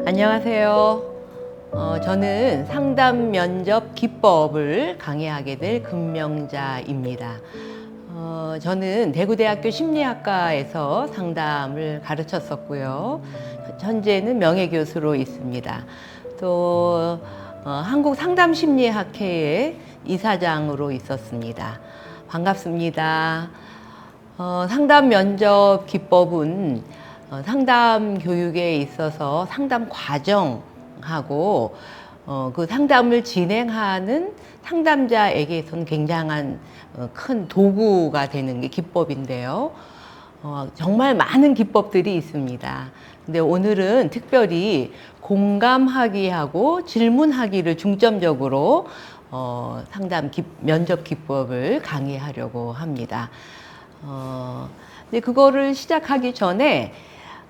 안녕하세요. 저는 상담 면접 기법을 강의하게 될 금명자입니다. 저는 대구대학교 심리학과에서 상담을 가르쳤었고요. 현재는 명예교수로 있습니다. 또 한국상담심리학회의 이사장으로 있었습니다. 반갑습니다. 상담 면접 기법은 상담 교육에 있어서 상담 과정하고 그 상담을 진행하는 상담자에게서는 굉장한 큰 도구가 되는 게 기법인데요. 정말 많은 기법들이 있습니다. 근데 오늘은 특별히 공감하기하고 질문하기를 중점적으로 면접 기법을 강의하려고 합니다. 근데 그거를 시작하기 전에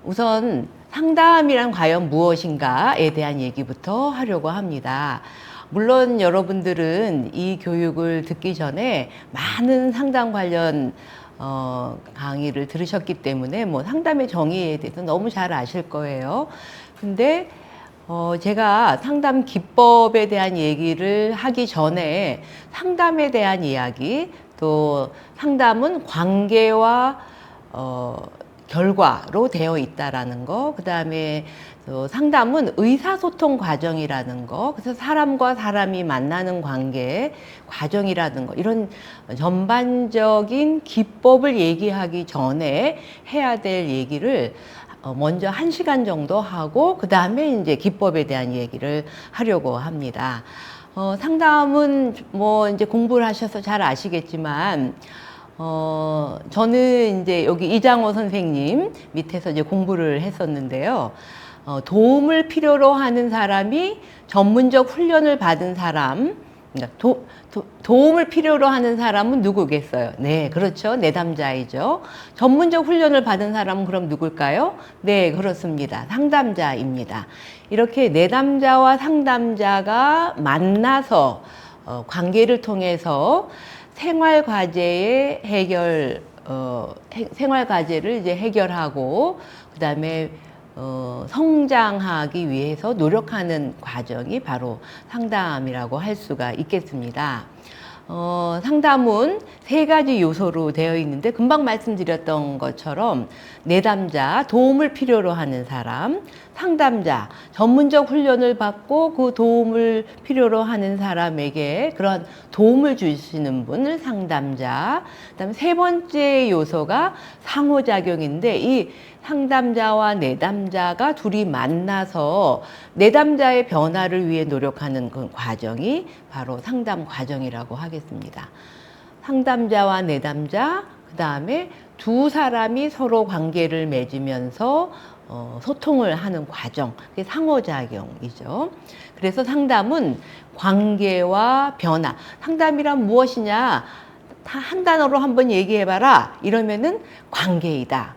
우선 상담이란 과연 무엇인가에 대한 얘기부터 하려고 합니다. 물론 여러분들은 이 교육을 듣기 전에 많은 상담 관련 강의를 들으셨기 때문에 뭐 상담의 정의에 대해서 너무 잘 아실 거예요. 근데 제가 상담 기법에 대한 얘기를 하기 전에 상담에 대한 이야기, 또 상담은 관계와 결과로 되어 있다라는 거, 그 다음에 상담은 의사소통 과정이라는 거, 그래서 사람과 사람이 만나는 관계 과정이라는 거, 이런 전반적인 기법을 얘기하기 전에 해야 될 얘기를 먼저 1시간 정도 하고 그 다음에 이제 기법에 대한 얘기를 하려고 합니다. 상담은 뭐 이제 공부를 하셔서 잘 아시겠지만 저는 이제 여기 이장호 선생님 밑에서 이제 공부를 했었는데요. 도움을 필요로 하는 사람이 전문적 훈련을 받은 사람, 그러니까 도움을 필요로 하는 사람은 누구겠어요? 네, 그렇죠. 내담자이죠. 전문적 훈련을 받은 사람은 그럼 누굴까요? 네, 그렇습니다. 상담자입니다. 이렇게 내담자와 상담자가 만나서 관계를 통해서 생활 과제의 생활 과제를 이제 해결하고 그다음에 성장하기 위해서 노력하는 과정이 바로 상담이라고 할 수가 있겠습니다. 상담은 3가지 요소로 되어 있는데 금방 말씀드렸던 것처럼 내담자, 도움을 필요로 하는 사람, 상담자, 전문적 훈련을 받고 그 도움을 필요로 하는 사람에게 그런 도움을 주시는 분을 상담자, 그다음에 3번째 요소가 상호작용인데 이 상담자와 내담자가 둘이 만나서 내담자의 변화를 위해 노력하는 그 과정이 바로 상담 과정이라고 하겠습니다. 상담자와 내담자, 그 다음에 두 사람이 서로 관계를 맺으면서 소통을 하는 과정, 그게 상호작용이죠. 그래서 상담은 관계와 변화, 상담이란 무엇이냐? 다 한 단어로 한번 얘기해봐라. 이러면은 관계이다.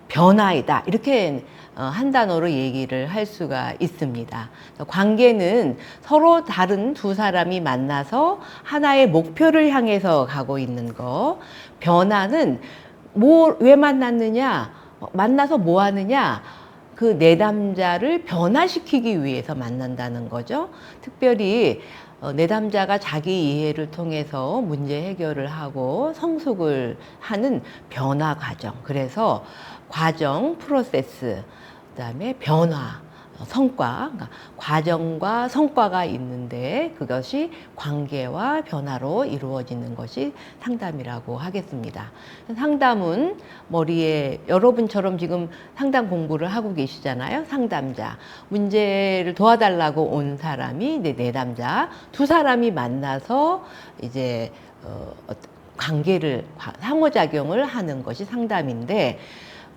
변화이다. 이렇게 한 단어로 얘기를 할 수가 있습니다. 관계는 서로 다른 두 사람이 만나서 하나의 목표를 향해서 가고 있는 거. 변화는 왜 만났느냐? 만나서 뭐 하느냐? 그 내담자를 변화시키기 위해서 만난다는 거죠. 특별히 내담자가 자기 이해를 통해서 문제 해결을 하고 성숙을 하는 변화 과정. 그래서 과정, 프로세스, 그다음에 변화, 성과, 그러니까 과정과 성과가 있는데 그것이 관계와 변화로 이루어지는 것이 상담이라고 하겠습니다. 상담은 머리에 여러분처럼 지금 상담 공부를 하고 계시잖아요. 상담자, 문제를 도와달라고 온 사람이 내담자, 두 사람이 만나서 이제 관계를 상호작용을 하는 것이 상담인데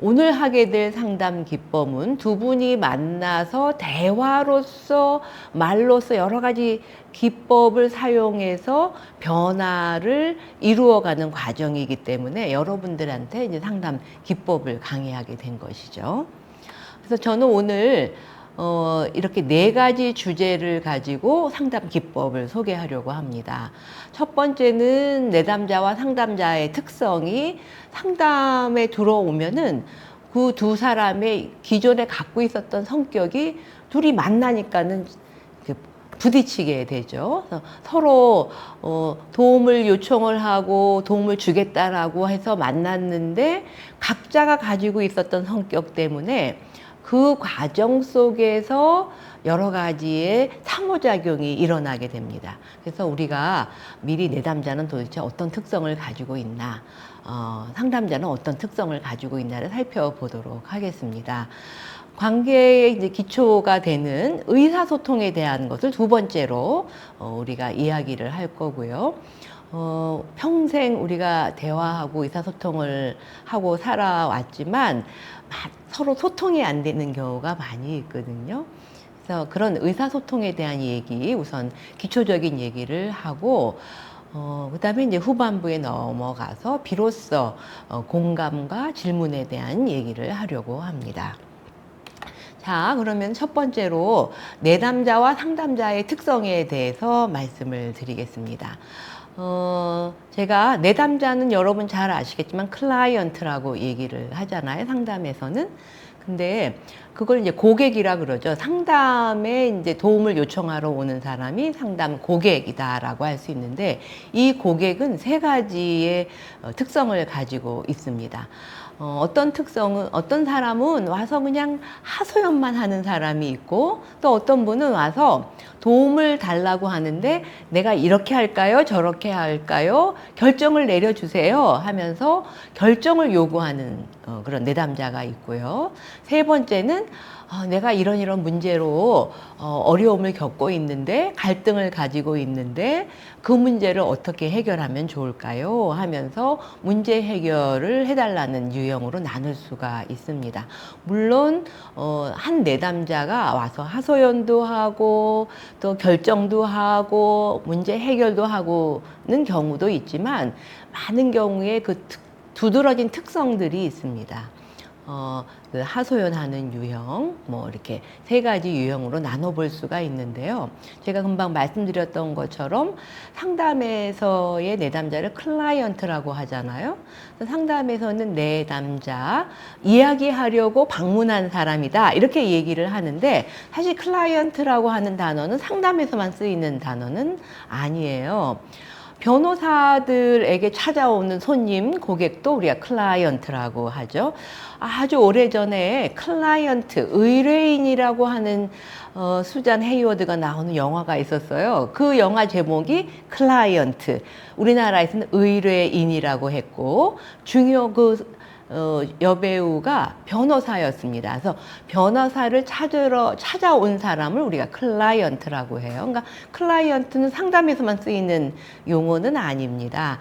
오늘 하게 될 상담 기법은 두 분이 만나서 대화로서 말로서 여러 가지 기법을 사용해서 변화를 이루어가는 과정이기 때문에 여러분들한테 이제 상담 기법을 강의하게 된 것이죠. 그래서 저는 오늘 이렇게 4가지 주제를 가지고 상담 기법을 소개하려고 합니다. 첫 번째는 내담자와 상담자의 특성이 상담에 들어오면은 그 두 사람의 기존에 갖고 있었던 성격이 둘이 만나니까는 부딪히게 되죠. 서로 도움을 요청을 하고 도움을 주겠다라고 해서 만났는데 각자가 가지고 있었던 성격 때문에 그 과정 속에서 여러 가지의 상호작용이 일어나게 됩니다. 그래서 우리가 미리 내담자는 도대체 어떤 특성을 가지고 있나, 상담자는 어떤 특성을 가지고 있나를 살펴보도록 하겠습니다. 관계의 이제 기초가 되는 의사소통에 대한 것을 두 번째로 우리가 이야기를 할 거고요. 평생 우리가 대화하고 의사소통을 하고 살아왔지만 서로 소통이 안 되는 경우가 많이 있거든요. 그래서 그런 의사소통에 대한 얘기, 우선 기초적인 얘기를 하고 그 다음에 이제 후반부에 넘어가서 비로소 공감과 질문에 대한 얘기를 하려고 합니다. 자, 그러면 첫 번째로 내담자와 상담자의 특성에 대해서 말씀을 드리겠습니다. 제가 내담자는 여러분 잘 아시겠지만 클라이언트라고 얘기를 하잖아요. 상담에서는. 근데 그걸 이제 고객이라 그러죠. 상담에 이제 도움을 요청하러 오는 사람이 상담 고객이다라고 할 수 있는데 이 고객은 세 가지의 특성을 가지고 있습니다. 어떤 특성은, 어떤 사람은 와서 그냥 하소연만 하는 사람이 있고 또 어떤 분은 와서 도움을 달라고 하는데 내가 이렇게 할까요? 저렇게 할까요? 결정을 내려주세요 하면서 결정을 요구하는 그런 내담자가 있고요. 세 번째는 내가 이런 문제로 어려움을 겪고 있는데 갈등을 가지고 있는데 그 문제를 어떻게 해결하면 좋을까요? 하면서 문제 해결을 해달라는 유형으로 나눌 수가 있습니다. 물론 한 내담자가 와서 하소연도 하고 또 결정도 하고 문제 해결도 하고는 경우도 있지만 많은 경우에 그 두드러진 특성들이 있습니다. 그 하소연하는 유형, 뭐 이렇게 세 가지 유형으로 나눠볼 수가 있는데요. 제가 금방 말씀드렸던 것처럼 상담에서의 내담자를 클라이언트라고 하잖아요. 상담에서는 내담자, 이야기하려고 방문한 사람이다 이렇게 얘기를 하는데 사실 클라이언트라고 하는 단어는 상담에서만 쓰이는 단어는 아니에요. 변호사들에게 찾아오는 손님, 고객도 우리가 클라이언트라고 하죠. 아주 오래전에 클라이언트, 의뢰인이라고 하는 수잔 헤이워드가 나오는 영화가 있었어요. 그 영화 제목이 클라이언트. 우리나라에서는 의뢰인이라고 했고 여배우가 변호사였습니다. 그래서 변호사를 찾아온 사람을 우리가 클라이언트라고 해요. 그러니까 클라이언트는 상담에서만 쓰이는 용어는 아닙니다.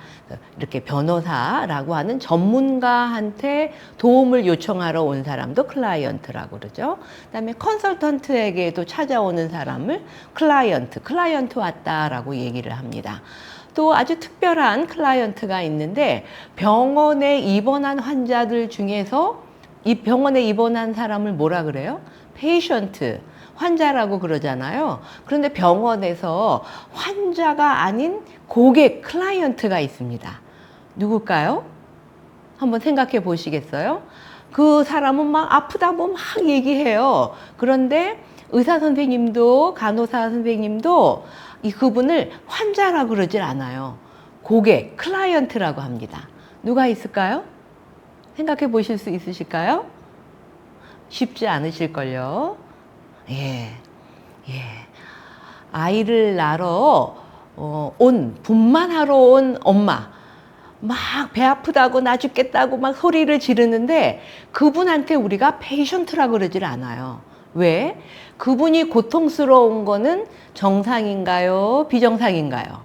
이렇게 변호사라고 하는 전문가한테 도움을 요청하러 온 사람도 클라이언트라고 그러죠. 그다음에 컨설턴트에게도 찾아오는 사람을 클라이언트 왔다라고 얘기를 합니다. 또 아주 특별한 클라이언트가 있는데 병원에 입원한 환자들 중에서 이 병원에 입원한 사람을 뭐라 그래요? 페이션트, 환자라고 그러잖아요. 그런데 병원에서 환자가 아닌 고객, 클라이언트가 있습니다. 누굴까요? 한번 생각해 보시겠어요? 그 사람은 막 아프다고 막 얘기해요. 그런데 의사 선생님도 간호사 선생님도 그분을 환자라고 그러질 않아요. 고객, 클라이언트라고 합니다. 누가 있을까요? 생각해 보실 수 있으실까요? 쉽지 않으실걸요. 예. 아이를 낳으러 분만하러 온 엄마. 막 배 아프다고 나 죽겠다고 막 소리를 지르는데 그분한테 우리가 페이션트라고 그러질 않아요. 왜? 그분이 고통스러운 거는 정상인가요? 비정상인가요?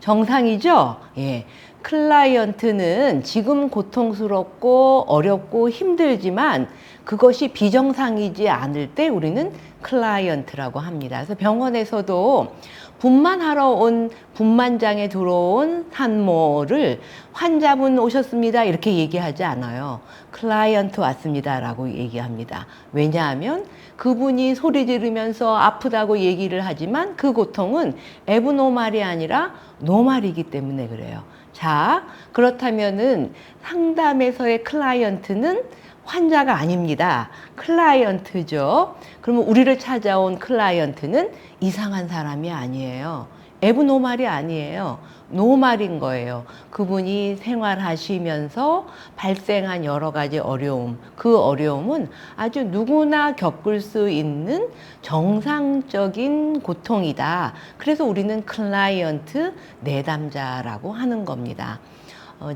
정상이죠? 예. 클라이언트는 지금 고통스럽고 어렵고 힘들지만 그것이 비정상이지 않을 때 우리는 클라이언트라고 합니다. 그래서 병원에서도 분만하러 온 분만장에 들어온 산모를 환자분 오셨습니다 이렇게 얘기하지 않아요. 클라이언트 왔습니다라고 얘기합니다. 왜냐하면 그분이 소리 지르면서 아프다고 얘기를 하지만 그 고통은 애브노말이 아니라 노말이기 때문에 그래요. 자, 그렇다면은 상담에서의 클라이언트는 환자가 아닙니다. 클라이언트죠. 그러면 우리를 찾아온 클라이언트는 이상한 사람이 아니에요. 에브노말이 아니에요. 노말인 거예요. 그분이 생활하시면서 발생한 여러 가지 어려움, 그 어려움은 아주 누구나 겪을 수 있는 정상적인 고통이다. 그래서 우리는 클라이언트 내담자라고 하는 겁니다.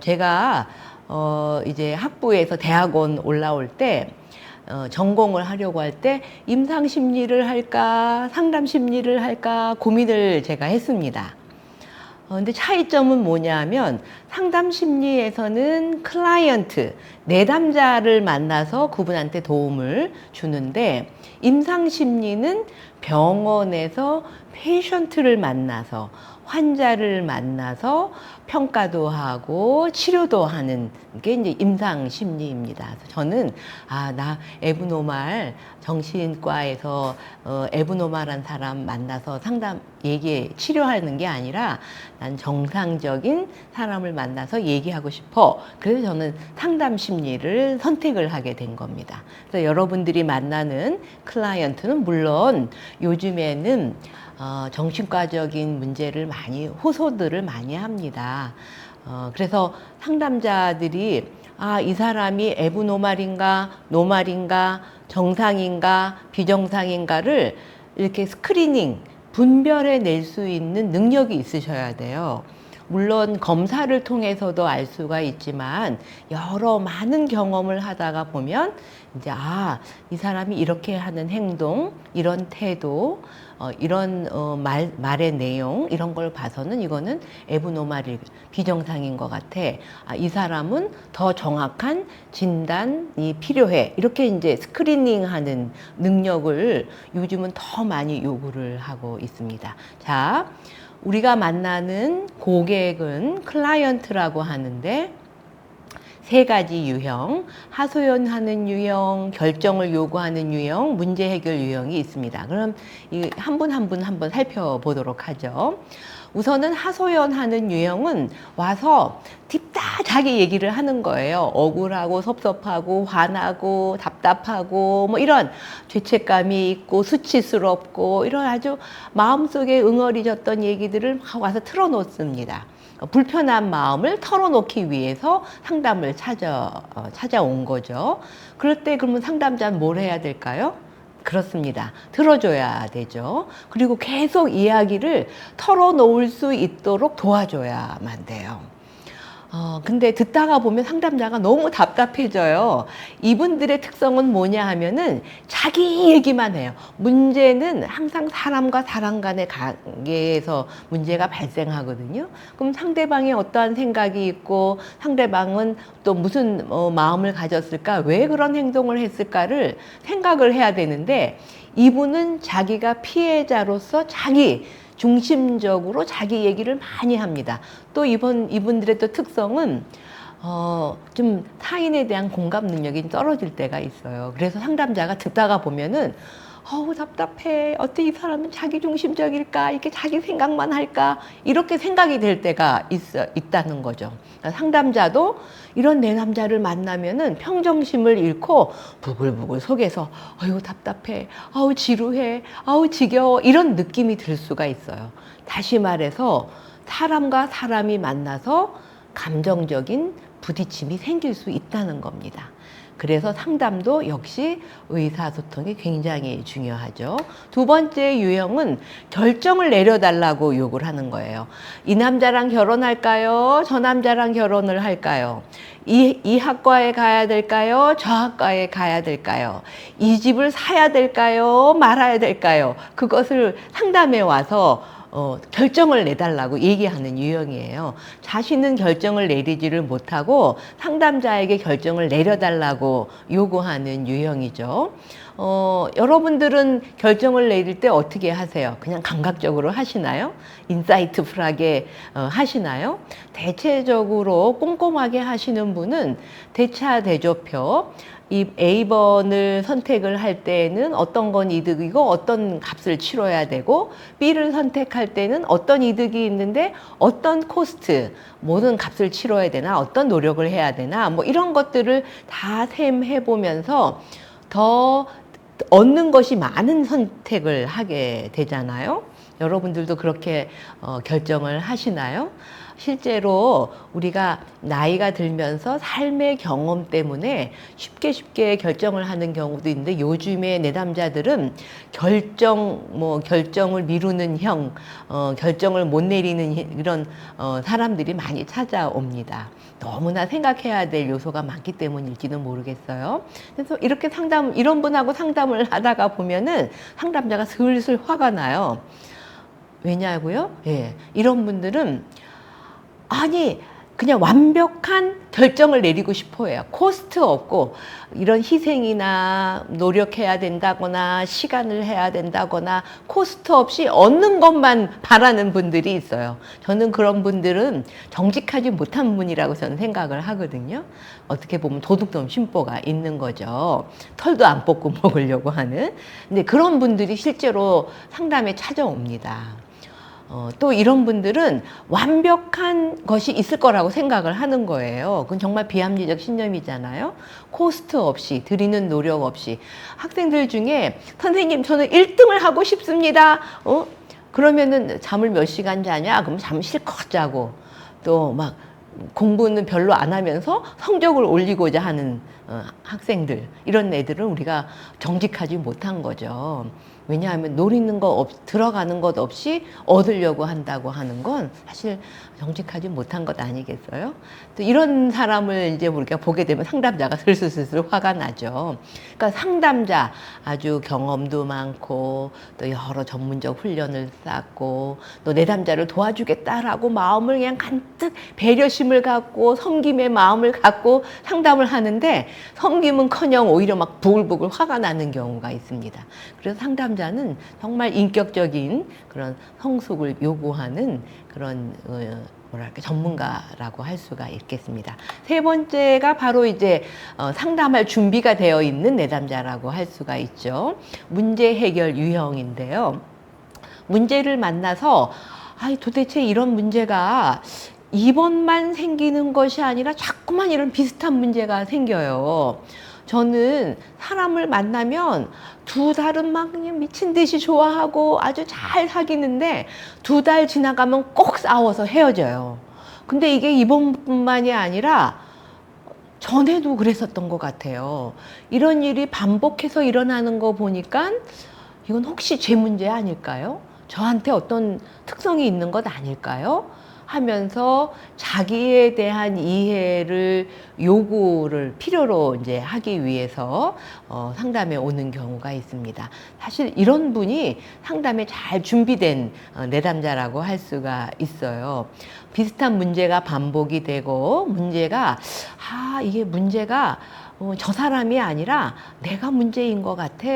제가 이제 학부에서 대학원 올라올 때 전공을 하려고 할 때 임상심리를 할까 상담심리를 할까 고민을 제가 했습니다. 근데 차이점은 뭐냐면 상담심리에서는 클라이언트, 내담자를 만나서 그분한테 도움을 주는데 임상심리는 병원에서 페이션트를 만나서 환자를 만나서 평가도 하고 치료도 하는 게 이제 임상심리입니다. 그래서 저는 나 에브노말 정신과에서 에브노말한 사람 만나서 상담 치료하는 게 아니라 난 정상적인 사람을 만나서 얘기하고 싶어. 그래서 저는 상담심리를 선택을 하게 된 겁니다. 그래서 여러분들이 만나는 클라이언트는 물론 요즘에는 정신과적인 문제를 호소들을 많이 합니다. 그래서 상담자들이 이 사람이 에브노말인가, 노말인가, 정상인가, 비정상인가를 이렇게 스크리닝, 분별해 낼 수 있는 능력이 있으셔야 돼요. 물론 검사를 통해서도 알 수가 있지만 여러 많은 경험을 하다가 보면 이제 이 사람이 이렇게 하는 행동, 이런 태도, 이런 말의 내용 이런 걸 봐서는 이거는 에브노말이 비정상인 것 같아. 이 사람은 더 정확한 진단이 필요해. 이렇게 이제 스크리닝하는 능력을 요즘은 더 많이 요구를 하고 있습니다. 자, 우리가 만나는 고객은 클라이언트라고 하는데 세 가지 유형, 하소연하는 유형, 결정을 요구하는 유형, 문제 해결 유형이 있습니다. 그럼 한 분 한 분 한번 살펴보도록 하죠. 우선은 하소연하는 유형은 와서 딥다 자기 얘기를 하는 거예요. 억울하고 섭섭하고 화나고 답답하고 뭐 이런 죄책감이 있고 수치스럽고 이런 아주 마음속에 응어리졌던 얘기들을 막 와서 틀어놓습니다. 불편한 마음을 털어놓기 위해서 상담을 찾아온 거죠. 그럴 때 그러면 상담자는 뭘 해야 될까요? 그렇습니다. 들어줘야 되죠. 그리고 계속 이야기를 털어놓을 수 있도록 도와줘야만 돼요. 근데 듣다가 보면 상담자가 너무 답답해져요. 이분들의 특성은 뭐냐 하면은 자기 얘기만 해요. 문제는 항상 사람과 사람 간의 관계에서 문제가 발생하거든요. 그럼 상대방이 어떠한 생각이 있고 상대방은 또 무슨 마음을 가졌을까? 왜 그런 행동을 했을까를 생각을 해야 되는데 이분은 자기가 피해자로서 자기 중심적으로 자기 얘기를 많이 합니다. 또 이분들의 또 특성은 좀 타인에 대한 공감 능력이 떨어질 때가 있어요. 그래서 상담자가 듣다가 보면은 답답해. 어떻게 이 사람은 자기 중심적일까? 이렇게 자기 생각만 할까? 이렇게 생각이 될 때가 있다는 거죠. 상담자도 이런 내 남자를 만나면은 평정심을 잃고 부글부글 속에서 답답해. 지루해. 지겨워. 이런 느낌이 들 수가 있어요. 다시 말해서 사람과 사람이 만나서 감정적인 부딪힘이 생길 수 있다는 겁니다. 그래서 상담도 역시 의사소통이 굉장히 중요하죠. 두 번째 유형은 결정을 내려달라고 요구를 하는 거예요. 이 남자랑 결혼할까요? 저 남자랑 결혼을 할까요? 이 학과에 가야 될까요? 저 학과에 가야 될까요? 이 집을 사야 될까요? 말아야 될까요? 그것을 상담에 와서 결정을 내달라고 얘기하는 유형이에요. 자신은 결정을 내리지를 못하고 상담자에게 결정을 내려달라고 요구하는 유형이죠. 여러분들은 결정을 내릴 때 어떻게 하세요? 그냥 감각적으로 하시나요? 인사이트풀하게 하시나요? 대체적으로 꼼꼼하게 하시는 분은 대차대조표, 이 A번을 선택을 할 때는 어떤 건 이득이고 어떤 값을 치러야 되고, B를 선택할 때는 어떤 이득이 있는데 어떤 코스트, 모든 값을 치러야 되나, 어떤 노력을 해야 되나, 뭐 이런 것들을 다 셈해 보면서 더 얻는 것이 많은 선택을 하게 되잖아요. 여러분들도 그렇게 결정을 하시나요? 실제로 우리가 나이가 들면서 삶의 경험 때문에 쉽게 결정을 하는 경우도 있는데, 요즘에 내담자들은 결정을 미루는 결정을 못 내리는 이런 사람들이 많이 찾아옵니다. 너무나 생각해야 될 요소가 많기 때문일지는 모르겠어요. 그래서 이렇게 이런 분하고 상담을 하다가 보면은 상담자가 슬슬 화가 나요. 왜냐고요? 예, 이런 분들은 아니 그냥 완벽한 결정을 내리고 싶어 해요. 코스트 없고 이런 희생이나 노력해야 된다거나 시간을 해야 된다거나 코스트 없이 얻는 것만 바라는 분들이 있어요. 저는 그런 분들은 정직하지 못한 분이라고 저는 생각을 하거든요. 어떻게 보면 도둑놈 심보가 있는 거죠. 털도 안 뽑고 먹으려고 하는. 근데 그런 분들이 실제로 상담에 찾아옵니다. 또 이런 분들은 완벽한 것이 있을 거라고 생각을 하는 거예요. 그건 정말 비합리적 신념이잖아요. 코스트 없이, 들이는 노력 없이. 학생들 중에 선생님 저는 1등을 하고 싶습니다. 그러면은 잠을 몇 시간 자냐? 그럼 잠 실컷 자고, 또 막 공부는 별로 안 하면서 성적을 올리고자 하는 학생들, 이런 애들은 우리가 정직하지 못한 거죠. 왜냐하면 노리는 거 들어가는 것 없이 얻으려고 한다고 하는 건 사실 정직하지 못한 것 아니겠어요? 또 이런 사람을 이제 우리가 보게 되면 상담자가 슬슬 화가 나죠. 그러니까 상담자, 아주 경험도 많고 또 여러 전문적 훈련을 쌓고 또 내담자를 도와주겠다라고 마음을 그냥 간뜩 배려심을 갖고 섬김의 마음을 갖고 상담을 하는데, 섬김은커녕 오히려 막 부글부글 화가 나는 경우가 있습니다. 그래서 상담자는 정말 인격적인 그런 성숙을 요구하는 그런 전문가라고 할 수가 있겠습니다. 세 번째가 바로 이제 상담할 준비가 되어 있는 내담자라고 할 수가 있죠. 문제 해결 유형인데요. 문제를 만나서 도대체 이런 문제가 이번만 생기는 것이 아니라 자꾸만 이런 비슷한 문제가 생겨요. 저는 사람을 만나면 2달은 막 그냥 미친 듯이 좋아하고 아주 잘 사귀는데 2달 지나가면 꼭 싸워서 헤어져요. 근데 이게 이번뿐만이 아니라 전에도 그랬었던 것 같아요. 이런 일이 반복해서 일어나는 거 보니까 이건 혹시 제 문제 아닐까요? 저한테 어떤 특성이 있는 것 아닐까요? 하면서 자기에 대한 이해를 요구를 필요로 이제 하기 위해서 상담에 오는 경우가 있습니다. 사실 이런 분이 상담에 잘 준비된 내담자라고 할 수가 있어요. 비슷한 문제가 반복이 되고 이게 문제가 저 사람이 아니라 내가 문제인 것 같아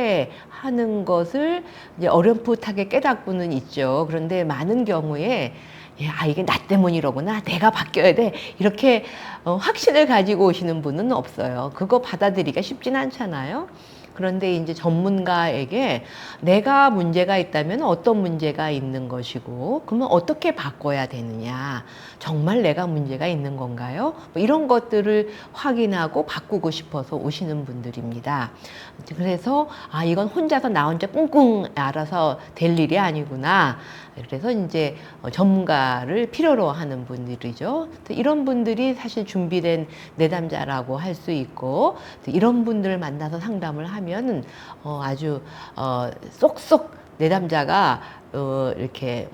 하는 것을 이제 어렴풋하게 깨닫고는 있죠. 그런데 많은 경우에 이게 나 때문이로구나, 내가 바뀌어야 돼, 이렇게 확신을 가지고 오시는 분은 없어요. 그거 받아들이기가 쉽진 않잖아요. 그런데 이제 전문가에게 내가 문제가 있다면 어떤 문제가 있는 것이고, 그러면 어떻게 바꿔야 되느냐, 정말 내가 문제가 있는 건가요? 뭐 이런 것들을 확인하고 바꾸고 싶어서 오시는 분들입니다. 그래서 이건 나 혼자 꿍꿍 알아서 될 일이 아니구나. 그래서 이제 전문가를 필요로 하는 분들이죠. 이런 분들이 사실 준비된 내담자라고 할 수 있고, 이런 분들을 만나서 상담을 하면 아주 쏙쏙 내담자가 이렇게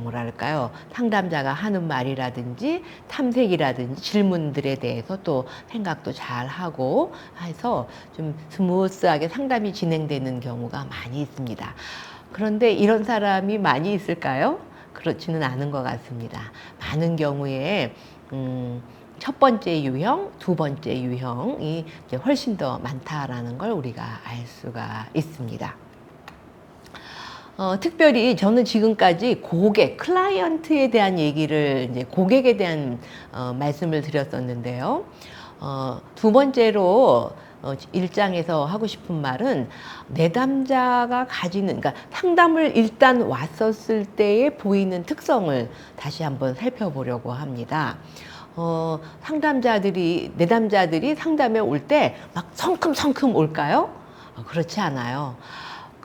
상담자가 하는 말이라든지 탐색이라든지 질문들에 대해서 또 생각도 잘 하고 해서 좀 스무스하게 상담이 진행되는 경우가 많이 있습니다. 그런데 이런 사람이 많이 있을까요? 그렇지는 않은 것 같습니다. 많은 경우에 첫 번째 유형, 두 번째 유형이 이제 훨씬 더 많다라는 걸 우리가 알 수가 있습니다. 특별히 저는 지금까지 고객, 클라이언트에 대한 얘기를 이제 고객에 대한 말씀을 드렸었는데요. 두 번째로 1장에서 하고 싶은 말은 내담자가 가지는, 그러니까 상담을 일단 왔었을 때에 보이는 특성을 다시 한번 살펴보려고 합니다. 내담자들이 상담에 올 때 막 성큼성큼 올까요? 그렇지 않아요.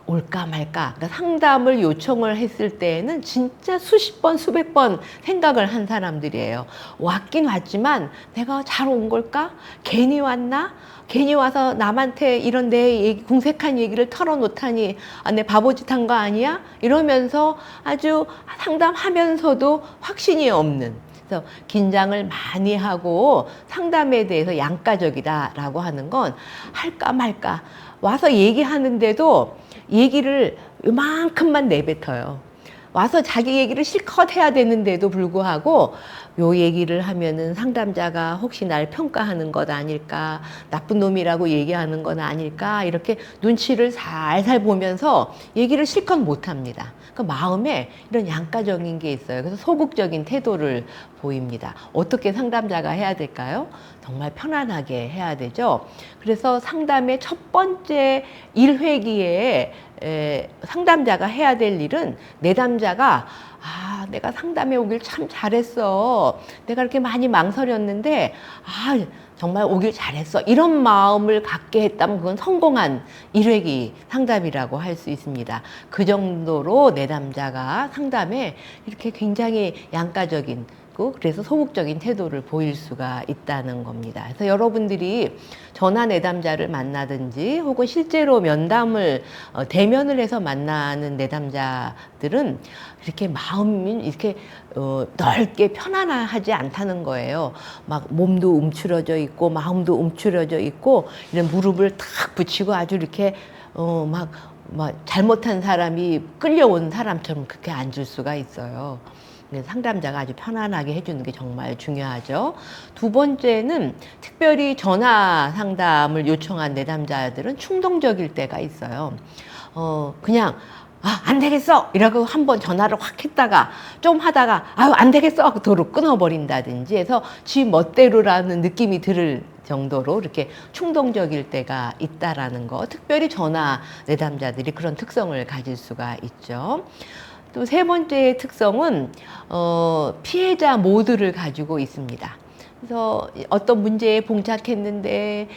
올까 말까. 그러니까 상담을 요청을 했을 때에는 진짜 수십 번, 수백 번 생각을 한 사람들이에요. 왔긴 왔지만 내가 잘 온 걸까? 괜히 왔나? 괜히 와서 남한테 이런 내 궁색한 얘기를 털어놓다니 내 바보짓 한 거 아니야? 이러면서 아주 상담하면서도 확신이 없는, 그래서 긴장을 많이 하고 상담에 대해서 양가적이다라고 하는 건 할까 말까. 와서 얘기하는데도 얘기를 이만큼만 내뱉어요. 와서 자기 얘기를 실컷 해야 되는데도 불구하고 요 얘기를 하면은 상담자가 혹시 날 평가하는 것 아닐까, 나쁜 놈이라고 얘기하는 건 아닐까, 이렇게 눈치를 살살 보면서 얘기를 실컷 못 합니다. 그 마음에 이런 양가적인 게 있어요. 그래서 소극적인 태도를 보입니다. 어떻게 상담자가 해야 될까요? 정말 편안하게 해야 되죠. 그래서 상담의 첫 번째 1회기에 상담자가 해야 될 일은 내담자가 내가 상담에 오길 참 잘했어. 내가 이렇게 많이 망설였는데 정말 오길 잘했어. 이런 마음을 갖게 했다면 그건 성공한 1회기 상담이라고 할 수 있습니다. 그 정도로 내담자가 상담에 이렇게 굉장히 양가적인, 그래서 소극적인 태도를 보일 수가 있다는 겁니다. 그래서 여러분들이 전화 내담자를 만나든지 혹은 실제로 면담을 대면을 해서 만나는 내담자들은 이렇게 마음이 이렇게 넓게 편안하지 않다는 거예요. 막 몸도 움츠러져 있고 마음도 움츠러져 있고 이런 무릎을 탁 붙이고 아주 이렇게 막 잘못한 사람이 끌려온 사람처럼 그렇게 앉을 수가 있어요. 상담자가 아주 편안하게 해주는 게 정말 중요하죠. 두 번째는 특별히 전화 상담을 요청한 내담자들은 충동적일 때가 있어요. 그냥 안 되겠어! 이라고 한번 전화를 확 했다가 좀 하다가 안 되겠어! 도로 끊어버린다든지 해서 지 멋대로라는 느낌이 들을 정도로 이렇게 충동적일 때가 있다라는 거. 특별히 전화 내담자들이 그런 특성을 가질 수가 있죠. 또 세 번째 특성은 피해자 모드를 가지고 있습니다. 그래서 어떤 문제에 봉착했는데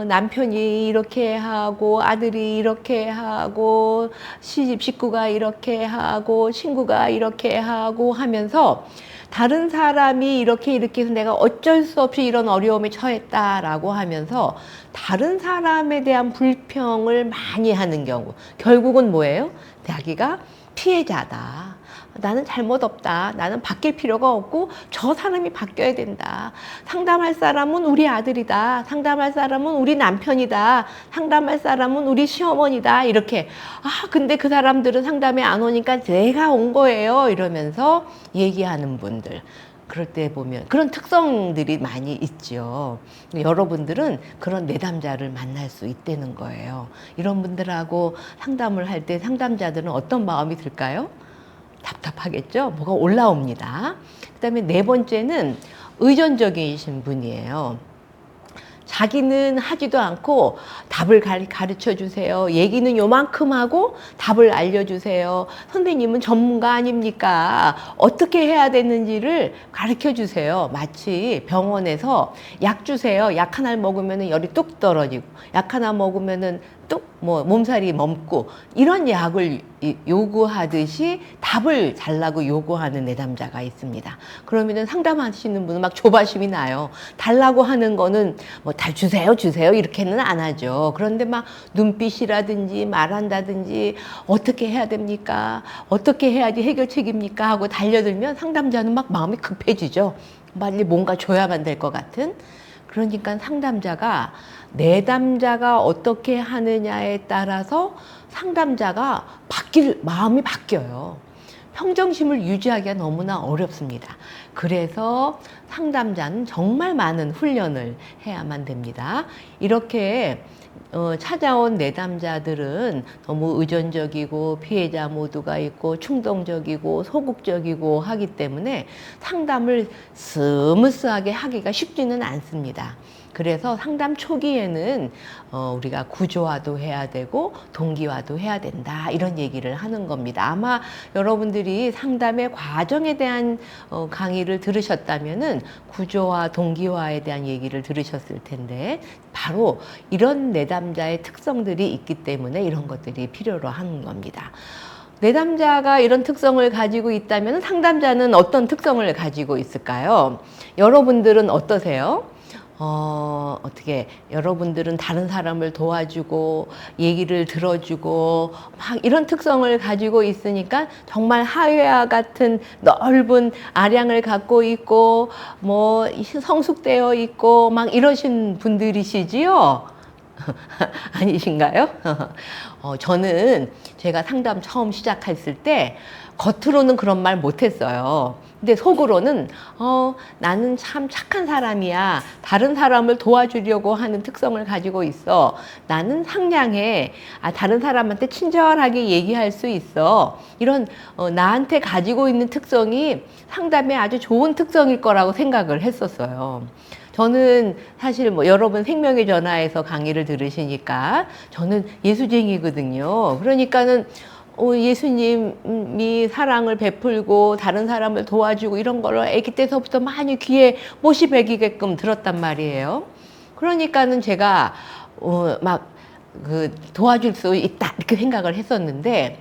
남편이 이렇게 하고 아들이 이렇게 하고 식구가 이렇게 하고 친구가 이렇게 하고 하면서 다른 사람이 이렇게 해서 내가 어쩔 수 없이 이런 어려움에 처했다라고 하면서 다른 사람에 대한 불평을 많이 하는 경우, 결국은 뭐예요? 자기가 피해자다. 나는 잘못 없다. 나는 바뀔 필요가 없고 저 사람이 바뀌어야 된다. 상담할 사람은 우리 아들이다. 상담할 사람은 우리 남편이다. 상담할 사람은 우리 시어머니다. 이렇게 근데 그 사람들은 상담에 안 오니까 내가 온 거예요. 이러면서 얘기하는 분들. 그럴 때 보면 그런 특성들이 많이 있죠. 여러분들은 그런 내담자를 만날 수 있다는 거예요. 이런 분들하고 상담을 할 때 상담자들은 어떤 마음이 들까요? 답답하겠죠? 뭐가 올라옵니다. 그 다음에 네 번째는 의존적이신 분이에요. 자기는 하지도 않고 답을 가르쳐 주세요. 얘기는 요만큼 하고 답을 알려주세요. 선생님은 전문가 아닙니까? 어떻게 해야 되는지를 가르쳐 주세요. 마치 병원에서 약 주세요. 약 하나 먹으면 열이 뚝 떨어지고 약 하나 먹으면 뚝 몸살이 멈고 이런 약을 요구하듯이 답을 달라고 요구하는 내담자가 있습니다. 그러면은 상담하시는 분은 막 조바심이 나요. 달라고 하는 거는 다 주세요 이렇게는 안 하죠. 그런데 막 눈빛이라든지 말한다든지 어떻게 해야 됩니까? 어떻게 해야지 해결책입니까? 하고 달려들면 상담자는 막 마음이 급해지죠. 빨리 뭔가 줘야만 될 것 같은. 그러니까 상담자가 내담자가 어떻게 하느냐에 따라서 상담자가 마음이 바뀌어요. 평정심을 유지하기가 너무나 어렵습니다. 그래서 상담자는 정말 많은 훈련을 해야만 됩니다. 이렇게 찾아온 내담자들은 너무 의존적이고 피해자 모두가 있고 충동적이고 소극적이고 하기 때문에 상담을 스무스하게 하기가 쉽지는 않습니다. 그래서 상담 초기에는 우리가 구조화도 해야 되고 동기화도 해야 된다, 이런 얘기를 하는 겁니다. 아마 여러분들이 상담의 과정에 대한 강의를 들으셨다면은 구조화, 동기화에 대한 얘기를 들으셨을 텐데, 바로 이런 내담자의 특성들이 있기 때문에 이런 것들이 필요로 하는 겁니다. 내담자가 이런 특성을 가지고 있다면 상담자는 어떤 특성을 가지고 있을까요? 여러분들은 어떠세요? 어떻게, 여러분들은 다른 사람을 도와주고 얘기를 들어주고 막 이런 특성을 가지고 있으니까 정말 하회와 같은 넓은 아량을 갖고 있고 뭐 성숙되어 있고 막 이러신 분들이시지요? 아니신가요? 저는 제가 상담 처음 시작했을 때 겉으로는 그런 말 못했어요. 근데 속으로는 나는 참 착한 사람이야. 다른 사람을 도와주려고 하는 특성을 가지고 있어. 나는 상냥해. 다른 사람한테 친절하게 얘기할 수 있어. 이런 나한테 가지고 있는 특성이 상담에 아주 좋은 특성일 거라고 생각을 했었어요. 저는 사실 뭐 여러분 생명의 전화에서 강의를 들으시니까 저는 예수쟁이거든요. 그러니까는 예수님이 사랑을 베풀고 다른 사람을 도와주고 이런 걸로 아기 때서부터 많이 귀에 못이 배기게끔 들었단 말이에요. 그러니까는 제가 막 도와줄 수 있다 이렇게 생각을 했었는데,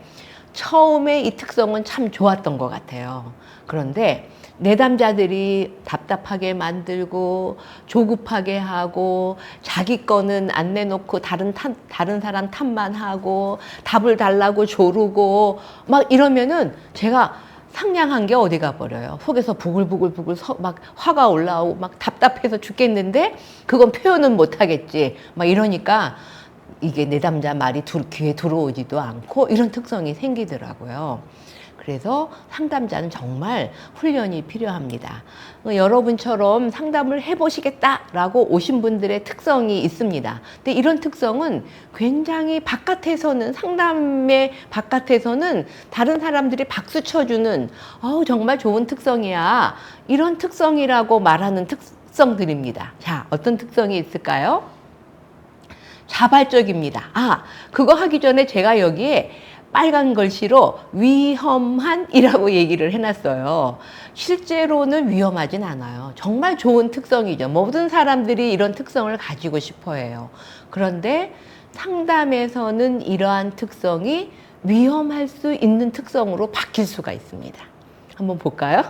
처음에 이 특성은 참 좋았던 것 같아요. 그런데 내담자들이 답답하게 만들고 조급하게 하고 자기 거는 안 내놓고 다른 사람 탓만 하고 답을 달라고 조르고 막 이러면은 제가 상냥한 게 어디 가버려요. 속에서 부글부글 막 화가 올라오고 막 답답해서 죽겠는데 그건 표현은 못 하겠지. 막 이러니까 이게 내담자 말이 귀에 들어오지도 않고 이런 특성이 생기더라고요. 그래서 상담자는 정말 훈련이 필요합니다. 여러분처럼 상담을 해보시겠다라고 오신 분들의 특성이 있습니다. 근데 이런 특성은 굉장히 바깥에서는, 상담의 바깥에서는 다른 사람들이 박수 쳐주는 정말 좋은 특성이야, 이런 특성이라고 말하는 특성들입니다. 자, 어떤 특성이 있을까요? 자발적입니다. 그거 하기 전에 제가 여기에 빨간 글씨로 위험한이라고 얘기를 해놨어요. 실제로는 위험하진 않아요. 정말 좋은 특성이죠. 모든 사람들이 이런 특성을 가지고 싶어 해요. 그런데 상담에서는 이러한 특성이 위험할 수 있는 특성으로 바뀔 수가 있습니다. 한번 볼까요?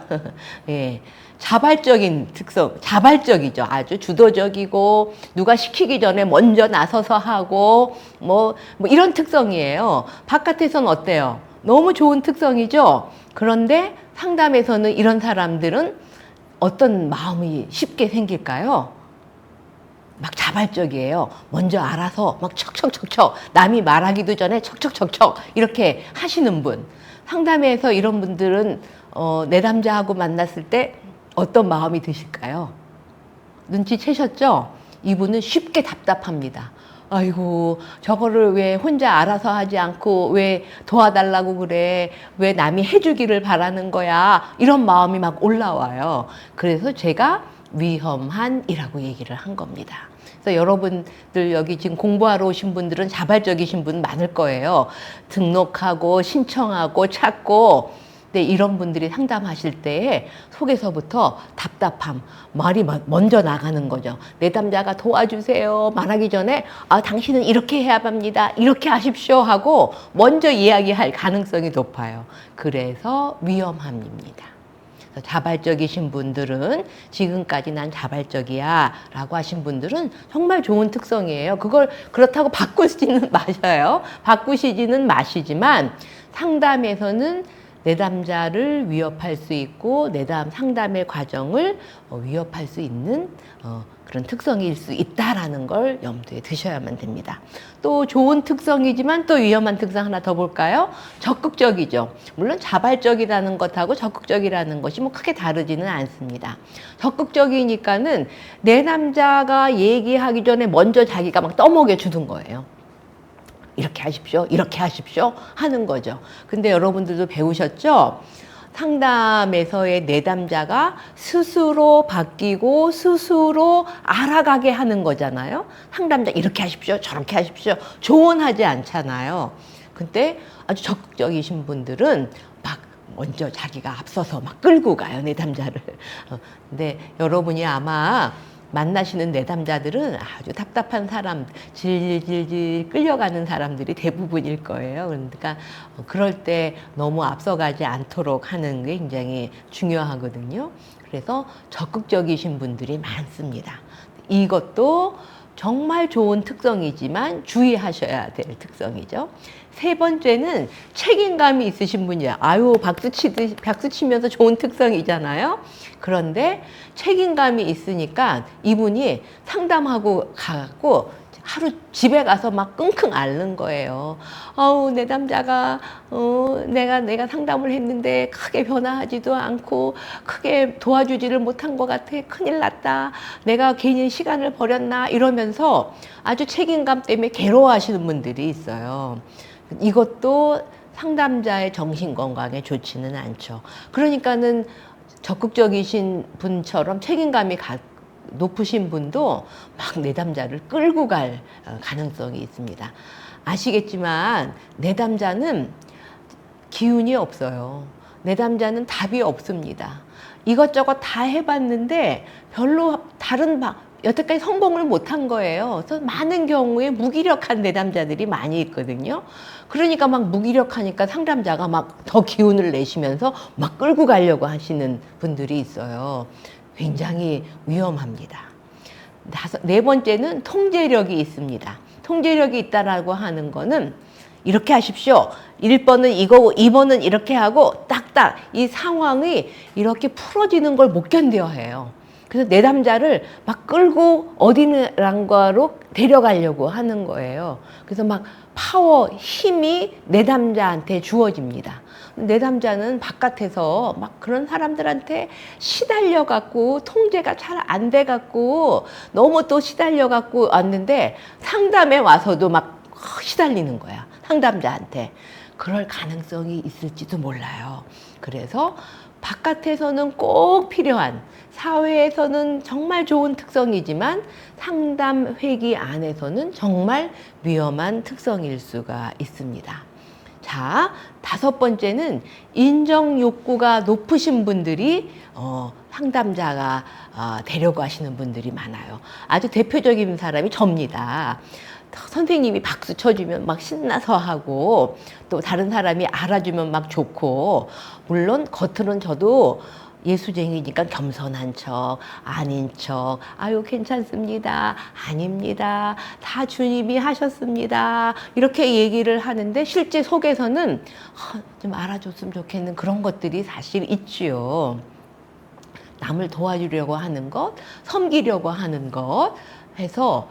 예. 자발적인 특성, 자발적이죠. 아주 주도적이고 누가 시키기 전에 먼저 나서서 하고 뭐 이런 특성이에요. 바깥에서는 어때요? 너무 좋은 특성이죠. 그런데 상담에서는 이런 사람들은 어떤 마음이 쉽게 생길까요? 막 자발적이에요. 먼저 알아서 막 척척척척, 남이 말하기도 전에 척척척척 이렇게 하시는 분. 상담에서 이런 분들은 내담자하고 만났을 때 어떤 마음이 드실까요? 눈치채셨죠? 이분은 쉽게 답답합니다. 아이고, 저거를 왜 혼자 알아서 하지 않고 왜 도와달라고 그래? 왜 남이 해주기를 바라는 거야? 이런 마음이 막 올라와요. 그래서 제가 위험한이라고 얘기를 한 겁니다. 그래서 여러분들 여기 지금 공부하러 오신 분들은 자발적이신 분 많을 거예요. 등록하고 신청하고 찾고. 근데 이런 분들이 상담하실 때 속에서부터 답답함, 말이 먼저 나가는 거죠. 내담자가 도와주세요 말하기 전에 당신은 이렇게 해야 합니다, 이렇게 하십시오 하고 먼저 이야기할 가능성이 높아요. 그래서 위험함입니다. 자발적이신 분들은, 지금까지 난 자발적이야 라고 하신 분들은 정말 좋은 특성이에요. 그걸 그렇다고 바꾸시지는 마셔요. 바꾸시지는 마시지만 상담에서는 내담자를 위협할 수 있고 내담 상담의 과정을 위협할 수 있는 그런 특성일 수 있다라는 걸 염두에 두셔야만 됩니다. 또 좋은 특성이지만 또 위험한 특성 하나 더 볼까요? 적극적이죠. 물론 자발적이라는 것하고 적극적이라는 것이 뭐 크게 다르지는 않습니다. 적극적이니까는 내담자가 얘기하기 전에 먼저 자기가 막 떠먹여 주는 거예요. 이렇게 하십시오, 이렇게 하십시오 하는 거죠. 근데 여러분들도 배우셨죠? 상담에서의 내담자가 스스로 바뀌고 스스로 알아가게 하는 거잖아요. 상담자 이렇게 하십시오, 저렇게 하십시오 조언하지 않잖아요. 근데 아주 적극적이신 분들은 막 먼저 자기가 앞서서 막 끌고 가요, 내담자를. 근데 여러분이 아마 만나시는 내담자들은 아주 답답한 사람, 질질질 끌려가는 사람들이 대부분일 거예요. 그러니까 그럴 때 너무 앞서가지 않도록 하는 게 굉장히 중요하거든요. 그래서 적극적이신 분들이 많습니다. 이것도 정말 좋은 특성이지만 주의하셔야 될 특성이죠. 세 번째는 책임감이 있으신 분이야. 아유, 박수 치면서 좋은 특성이잖아요. 그런데 책임감이 있으니까 이분이 상담하고 가고 하루 집에 가서 막 끙끙 앓는 거예요. 내담자가 내가 상담을 했는데 크게 변화하지도 않고 크게 도와주지를 못한 것 같아. 큰일 났다. 내가 괜히 시간을 버렸나 이러면서 아주 책임감 때문에 괴로워하시는 분들이 있어요. 이것도 상담자의 정신건강에 좋지는 않죠. 그러니까는 적극적이신 분처럼 책임감이 높으신 분도 막 내담자를 끌고 갈 가능성이 있습니다. 아시겠지만 내담자는 기운이 없어요. 내담자는 답이 없습니다. 이것저것 다 해봤는데 별로 여태까지 성공을 못한 거예요. 그래서 많은 경우에 무기력한 내담자들이 많이 있거든요. 그러니까 막 무기력하니까 상담자가 막 더 기운을 내시면서 막 끌고 가려고 하시는 분들이 있어요. 굉장히 위험합니다. 네 번째는 통제력이 있습니다. 통제력이 있다라고 하는 거는 이렇게 하십시오. 1번은 이거고 2번은 이렇게 하고 딱딱 이 상황이 이렇게 풀어지는 걸 못 견뎌 해요. 그래서 내담자를 막 끌고 어디론가로 데려가려고 하는 거예요. 그래서 막 힘이 내담자한테 주어집니다. 내담자는 바깥에서 막 그런 사람들한테 시달려 갖고 통제가 잘 안 돼 갖고 너무 또 시달려 갖고 왔는데 상담에 와서도 막 시달리는 거야, 상담자한테. 그럴 가능성이 있을지도 몰라요. 그래서 바깥에서는 꼭 필요한, 사회에서는 정말 좋은 특성이지만 상담 회기 안에서는 정말 위험한 특성일 수가 있습니다. 자, 다섯 번째는 인정 욕구가 높으신 분들이 상담자가 되려고 하시는 분들이 많아요. 아주 대표적인 사람이 접니다. 선생님이 박수 쳐주면 막 신나서 하고 또 다른 사람이 알아주면 막 좋고, 물론 겉으로는 저도 예수쟁이니까 겸손한 척, 아닌 척, 아유 괜찮습니다, 아닙니다, 다 주님이 하셨습니다 이렇게 얘기를 하는데 실제 속에서는 좀 알아줬으면 좋겠는 그런 것들이 사실 있지요. 남을 도와주려고 하는 것, 섬기려고 하는 것 해서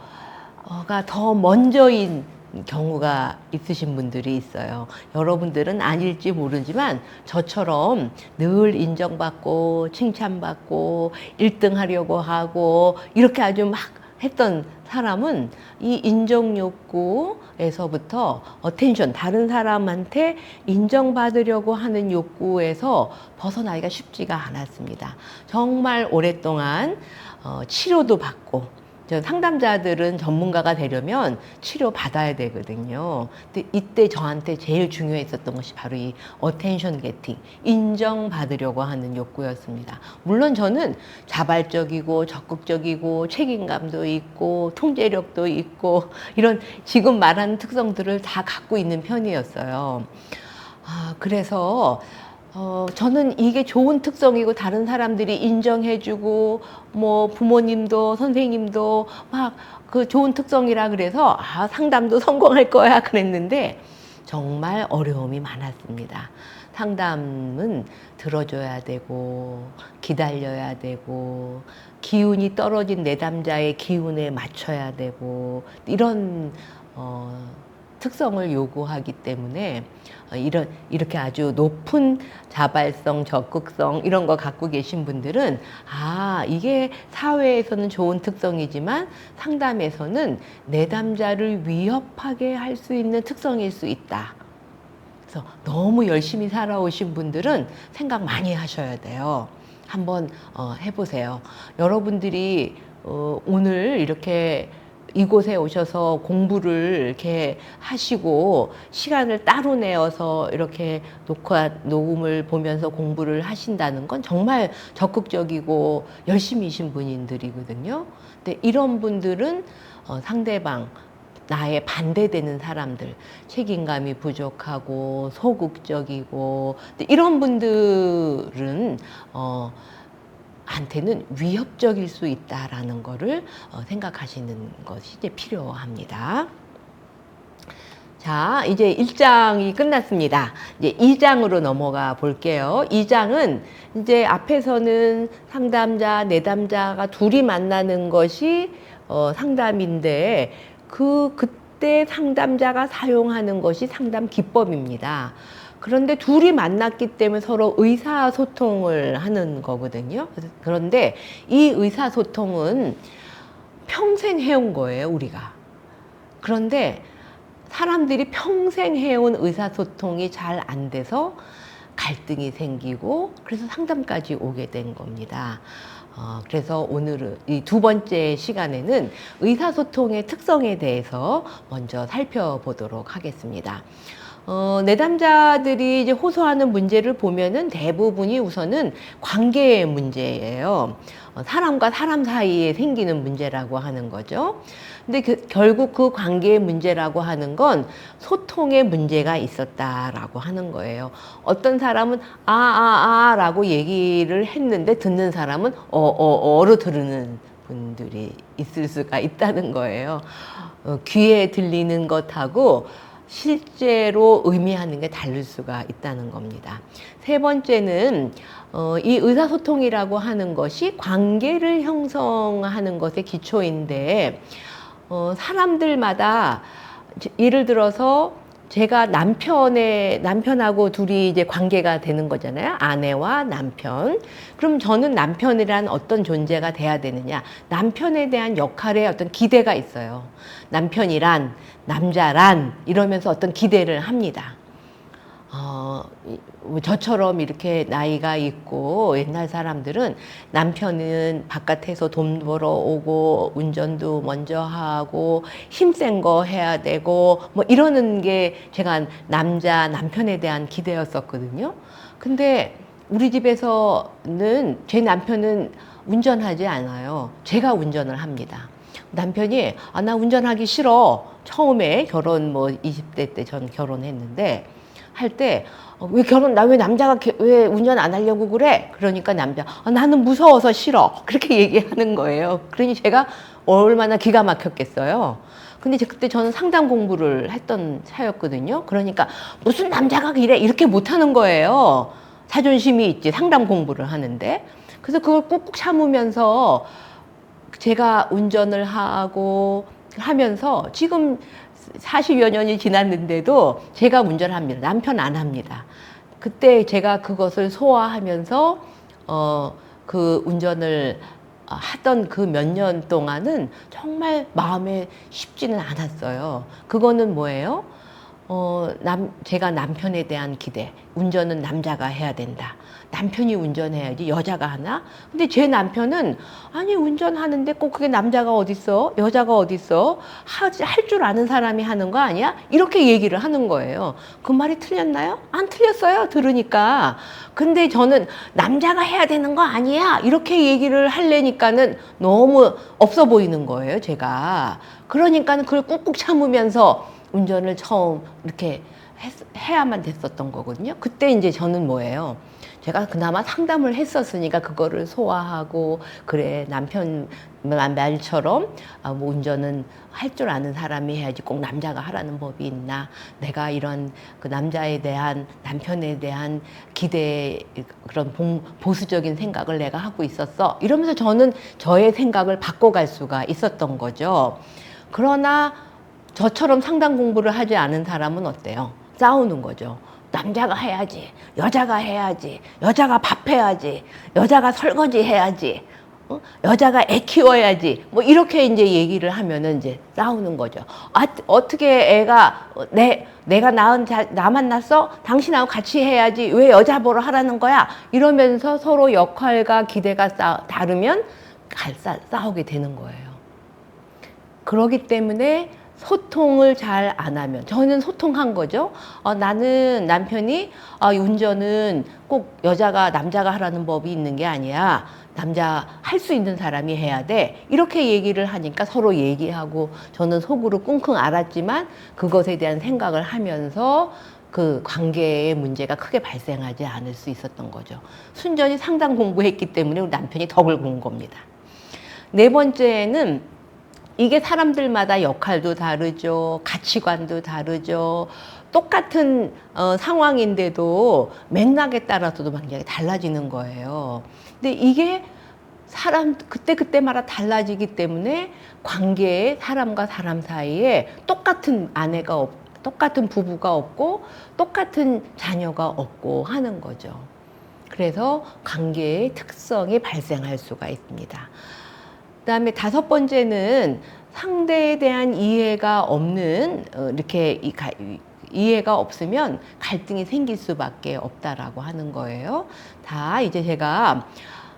가 더 먼저인 경우가 있으신 분들이 있어요. 여러분들은 아닐지 모르지만 저처럼 늘 인정받고 칭찬받고 1등 하려고 하고 이렇게 아주 막 했던 사람은 이 인정 욕구에서부터 어텐션, 다른 사람한테 인정받으려고 하는 욕구에서 벗어나기가 쉽지가 않았습니다. 정말 오랫동안 치료도 받고, 상담자들은 전문가가 되려면 치료 받아야 되거든요. 근데 이때 저한테 제일 중요했었던 것이 바로 이 어텐션 게팅, 인정받으려고 하는 욕구였습니다. 물론 저는 자발적이고 적극적이고 책임감도 있고 통제력도 있고 이런 지금 말하는 특성들을 다 갖고 있는 편이었어요. 그래서 저는 이게 좋은 특성이고 다른 사람들이 인정해주고 뭐 부모님도 선생님도 막 그 좋은 특성이라 그래서 상담도 성공할 거야 그랬는데 정말 어려움이 많았습니다. 상담은 들어줘야 되고 기다려야 되고 기운이 떨어진 내담자의 기운에 맞춰야 되고 이런 특성을 요구하기 때문에 이렇게 아주 높은 자발성, 적극성 이런 거 갖고 계신 분들은 이게 사회에서는 좋은 특성이지만 상담에서는 내담자를 위협하게 할 수 있는 특성일 수 있다. 그래서 너무 열심히 살아오신 분들은 생각 많이 하셔야 돼요. 한번 해보세요. 여러분들이 오늘 이렇게 이곳에 오셔서 공부를 이렇게 하시고 시간을 따로 내어서 이렇게 녹음을 보면서 공부를 하신다는 건 정말 적극적이고 열심히신 분들이거든요. 근데 이런 분들은 상대방 나의 반대되는 사람들, 책임감이 부족하고 소극적이고 이런 분들은 한테는 위협적일 수 있다라는 거를 생각하시는 것이 이제 필요합니다. 자, 이제 1장이 끝났습니다. 이제 2장으로 넘어가 볼게요. 2장은 이제 앞에서는 상담자, 내담자가 둘이 만나는 것이 상담인데 그때 상담자가 사용하는 것이 상담 기법입니다. 그런데 둘이 만났기 때문에 서로 의사소통을 하는 거거든요. 그런데 이 의사소통은 평생 해온 거예요, 우리가. 그런데 사람들이 평생 해온 의사소통이 잘 안 돼서 갈등이 생기고 그래서 상담까지 오게 된 겁니다. 그래서 오늘은 이 두 번째 시간에는 의사소통의 특성에 대해서 먼저 살펴보도록 하겠습니다. 내담자들이 이제 호소하는 문제를 보면은 대부분이 우선은 관계의 문제예요. 사람과 사람 사이에 생기는 문제라고 하는 거죠. 근데 결국 그 관계의 문제라고 하는 건 소통의 문제가 있었다라고 하는 거예요. 어떤 사람은 라고 얘기를 했는데 듣는 사람은 로 들으는 분들이 있을 수가 있다는 거예요. 귀에 들리는 것하고 실제로 의미하는 게 다를 수가 있다는 겁니다. 세 번째는 이 의사소통이라고 하는 것이 관계를 형성하는 것의 기초인데 사람들마다 예를 들어서 제가 남편하고 둘이 이제 관계가 되는 거잖아요. 아내와 남편. 그럼 저는 남편이란 어떤 존재가 돼야 되느냐. 남편에 대한 역할에 어떤 기대가 있어요. 남편이란, 남자란 이러면서 어떤 기대를 합니다. 저처럼 이렇게 나이가 있고 옛날 사람들은 남편은 바깥에서 돈 벌어오고 운전도 먼저 하고 힘센 거 해야 되고 뭐 이러는 게 제가 남편에 대한 기대였었거든요. 근데 우리 집에서는 제 남편은 운전하지 않아요. 제가 운전을 합니다. 남편이 나 운전하기 싫어. 처음에 결혼 20대 때 전 결혼했는데 할 때 나 왜 남자가 왜 운전 안 하려고 그래? 그러니까 남자 나는 무서워서 싫어. 그렇게 얘기하는 거예요. 그러니 제가 얼마나 기가 막혔겠어요. 근데 그때 저는 상담 공부를 했던 차였거든요. 그러니까 무슨 남자가 이래 이렇게 못하는 거예요. 자존심이 있지 상담 공부를 하는데. 그래서 그걸 꾹꾹 참으면서 제가 운전을 하면서 지금 40여 년이 지났는데도 제가 운전합니다. 남편 안 합니다. 그때 제가 그것을 소화하면서 그 운전을 하던 그 몇 년 동안은 정말 마음에 쉽지는 않았어요. 그거는 뭐예요? 제가 남편에 대한 기대. 운전은 남자가 해야 된다. 남편이 운전해야지 여자가 하나? 근데 제 남편은 아니 운전하는데 꼭 그게 남자가 어딨어? 여자가 어딨어? 할 줄 아는 사람이 하는 거 아니야? 이렇게 얘기를 하는 거예요. 그 말이 틀렸나요? 안 틀렸어요. 들으니까. 근데 저는 남자가 해야 되는 거 아니야? 이렇게 얘기를 하려니까는 너무 없어 보이는 거예요. 제가. 그러니까는 그걸 꾹꾹 참으면서 운전을 처음 이렇게 해야만 됐었던 거거든요. 그때 이제 저는 뭐예요? 제가 그나마 상담을 했었으니까 그거를 소화하고, 그래, 남편 말처럼 뭐 운전은 할 줄 아는 사람이 해야지 꼭 남자가 하라는 법이 있나, 내가 이런 그 남자에 대한, 남편에 대한 기대, 그런 보수적인 생각을 내가 하고 있었어, 이러면서 저는 저의 생각을 바꿔갈 수가 있었던 거죠. 그러나 저처럼 상담 공부를 하지 않은 사람은 어때요? 싸우는 거죠. 남자가 해야지, 여자가 해야지, 여자가 밥해야지, 여자가 설거지 해야지, 여자가 애 키워야지, 뭐 이렇게 이제 얘기를 하면은 이제 싸우는 거죠. 어떻게 애가 내가 나만 낳았어? 당신하고 같이 해야지, 왜 여자 보러 하라는 거야? 이러면서 서로 역할과 기대가 다르면 싸우게 되는 거예요. 그렇기 때문에 소통을 잘 안 하면, 저는 소통한 거죠. 나는 남편이 운전은 꼭 남자가 하라는 법이 있는 게 아니야, 남자 할 수 있는 사람이 해야 돼, 이렇게 얘기를 하니까 서로 얘기하고, 저는 속으로 끙끙 앓았지만 그것에 대한 생각을 하면서 그 관계의 문제가 크게 발생하지 않을 수 있었던 거죠. 순전히 상담 공부했기 때문에 우리 남편이 덕을 본 겁니다. 네 번째는, 이게 사람들마다 역할도 다르죠, 가치관도 다르죠, 똑같은 상황인데도 맥락에 따라서도 굉장히 달라지는 거예요. 근데 이게 그때마다 달라지기 때문에 관계에, 사람과 사람 사이에 똑같은 똑같은 부부가 없고 똑같은 자녀가 없고 하는 거죠. 그래서 관계의 특성이 발생할 수가 있습니다. 그다음에 다섯 번째는, 상대에 대한 이해가 없는, 이렇게 이해가 없으면 갈등이 생길 수밖에 없다라고 하는 거예요. 이제 제가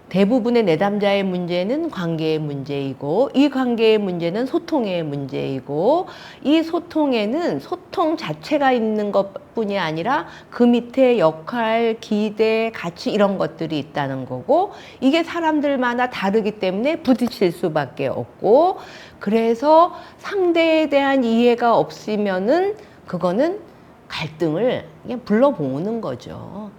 대부분의 내담자의 문제는 관계의 문제이고, 이 관계의 문제는 소통의 문제이고, 이 소통에는 소통 자체가 있는 것뿐이 아니라 그 밑에 역할, 기대, 가치, 이런 것들이 있다는 거고, 이게 사람들마다 다르기 때문에 부딪힐 수밖에 없고, 그래서 상대에 대한 이해가 없으면은 그거는 갈등을 그냥 불러모으는 거죠.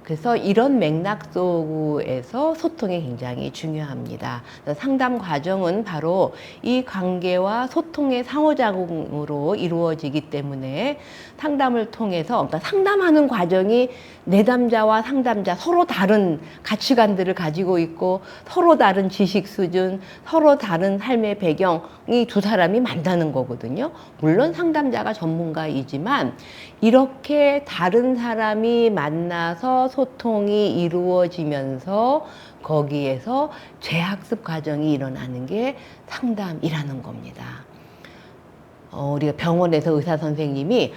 그래서 이런 맥락 속에서 소통이 굉장히 중요합니다. 상담 과정은 바로 이 관계와 소통의 상호작용으로 이루어지기 때문에, 상담을 통해서, 그러니까 상담하는 과정이 내담자와 상담자 서로 다른 가치관들을 가지고 있고, 서로 다른 지식 수준, 서로 다른 삶의 배경이 두 사람이 만나는 거거든요. 물론 상담자가 전문가이지만 이렇게 다른 사람이 만나서 소통이 이루어지면서 거기에서 재학습 과정이 일어나는 게 상담이라는 겁니다. 우리가 병원에서 의사 선생님이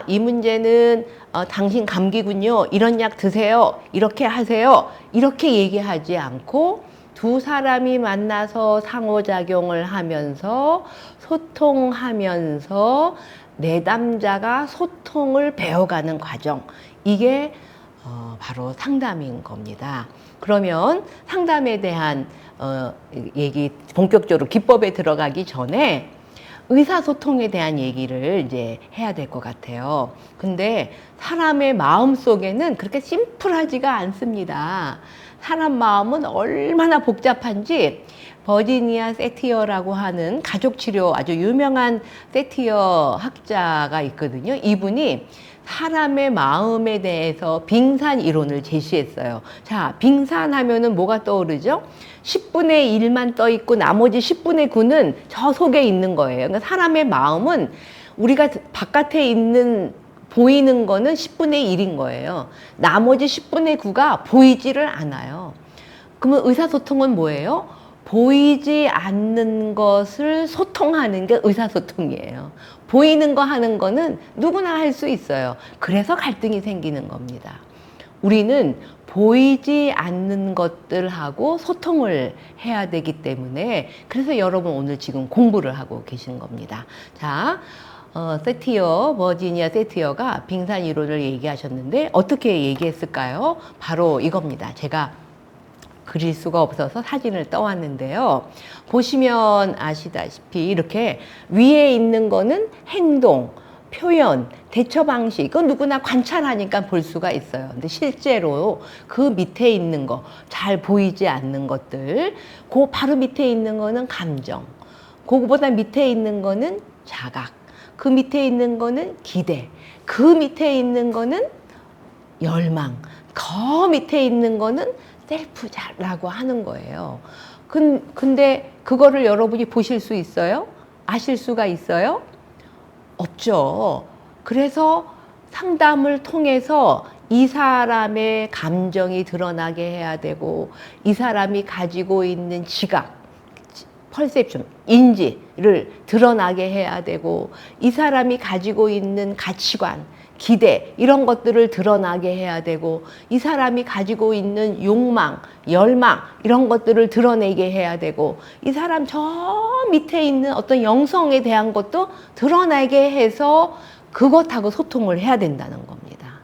이 문제는 당신 감기군요, 이런 약 드세요, 이렇게 하세요, 이렇게 얘기하지 않고, 두 사람이 만나서 상호작용을 하면서 소통하면서 내담자가 소통을 배워가는 과정, 이게 바로 상담인 겁니다. 그러면 상담에 대한 얘기, 본격적으로 기법에 들어가기 전에 의사소통에 대한 얘기를 이제 해야 될 것 같아요. 근데 사람의 마음 속에는 그렇게 심플하지가 않습니다. 사람 마음은 얼마나 복잡한지, 버지니아 세티어라고 하는 가족치료 아주 유명한 세티어 학자가 있거든요. 이분이 사람의 마음에 대해서 빙산 이론을 제시했어요. 자, 빙산하면은 뭐가 떠오르죠? 10분의 1만 떠 있고 나머지 10분의 9는 저 속에 있는 거예요. 그러니까 사람의 마음은 우리가 바깥에 보이는 거는 10분의 1인 거예요. 나머지 10분의 9가 보이지를 않아요. 그러면 의사소통은 뭐예요? 보이지 않는 것을 소통하는 게 의사소통이에요. 보이는 거 하는 거는 누구나 할 수 있어요. 그래서 갈등이 생기는 겁니다. 우리는 보이지 않는 것들하고 소통을 해야 되기 때문에, 그래서 여러분 오늘 지금 공부를 하고 계신 겁니다. 자, 버지니아 세티어가 빙산 이론을 얘기하셨는데 어떻게 얘기했을까요? 바로 이겁니다. 제가 그릴 수가 없어서 사진을 떠왔는데요. 보시면 아시다시피 이렇게 위에 있는 거는 행동, 표현, 대처 방식, 그건 누구나 관찰하니까 볼 수가 있어요. 근데 실제로 그 밑에 있는 거, 잘 보이지 않는 것들, 그 바로 밑에 있는 거는 감정, 그거보다 밑에 있는 거는 자각, 그 밑에 있는 거는 기대, 그 밑에 있는 거는 열망, 그 밑에 있는 거는 셀프라고 하는 거예요. 근데 그거를 여러분이 보실 수 있어요? 아실 수가 있어요? 없죠. 그래서 상담을 통해서 이 사람의 감정이 드러나게 해야 되고, 이 사람이 가지고 있는 지각, 퍼셉션, 인지를 드러나게 해야 되고, 이 사람이 가지고 있는 가치관, 기대, 이런 것들을 드러나게 해야 되고, 이 사람이 가지고 있는 욕망, 열망, 이런 것들을 드러내게 해야 되고, 이 사람 저 밑에 있는 어떤 영성에 대한 것도 드러나게 해서 그것하고 소통을 해야 된다는 겁니다.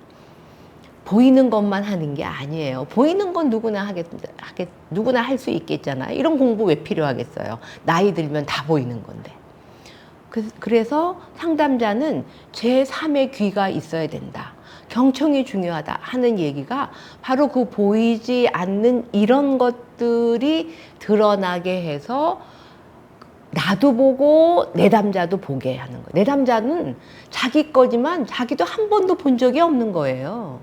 보이는 것만 하는 게 아니에요. 보이는 건 누구나 할 수 있겠잖아요. 이런 공부 왜 필요하겠어요? 나이 들면 다 보이는 건데. 그래서 상담자는 제3의 귀가 있어야 된다. 경청이 중요하다 하는 얘기가 바로 그 보이지 않는 이런 것들이 드러나게 해서 나도 보고 내담자도 보게 하는 거예요. 내담자는 자기 거지만 자기도 한 번도 본 적이 없는 거예요.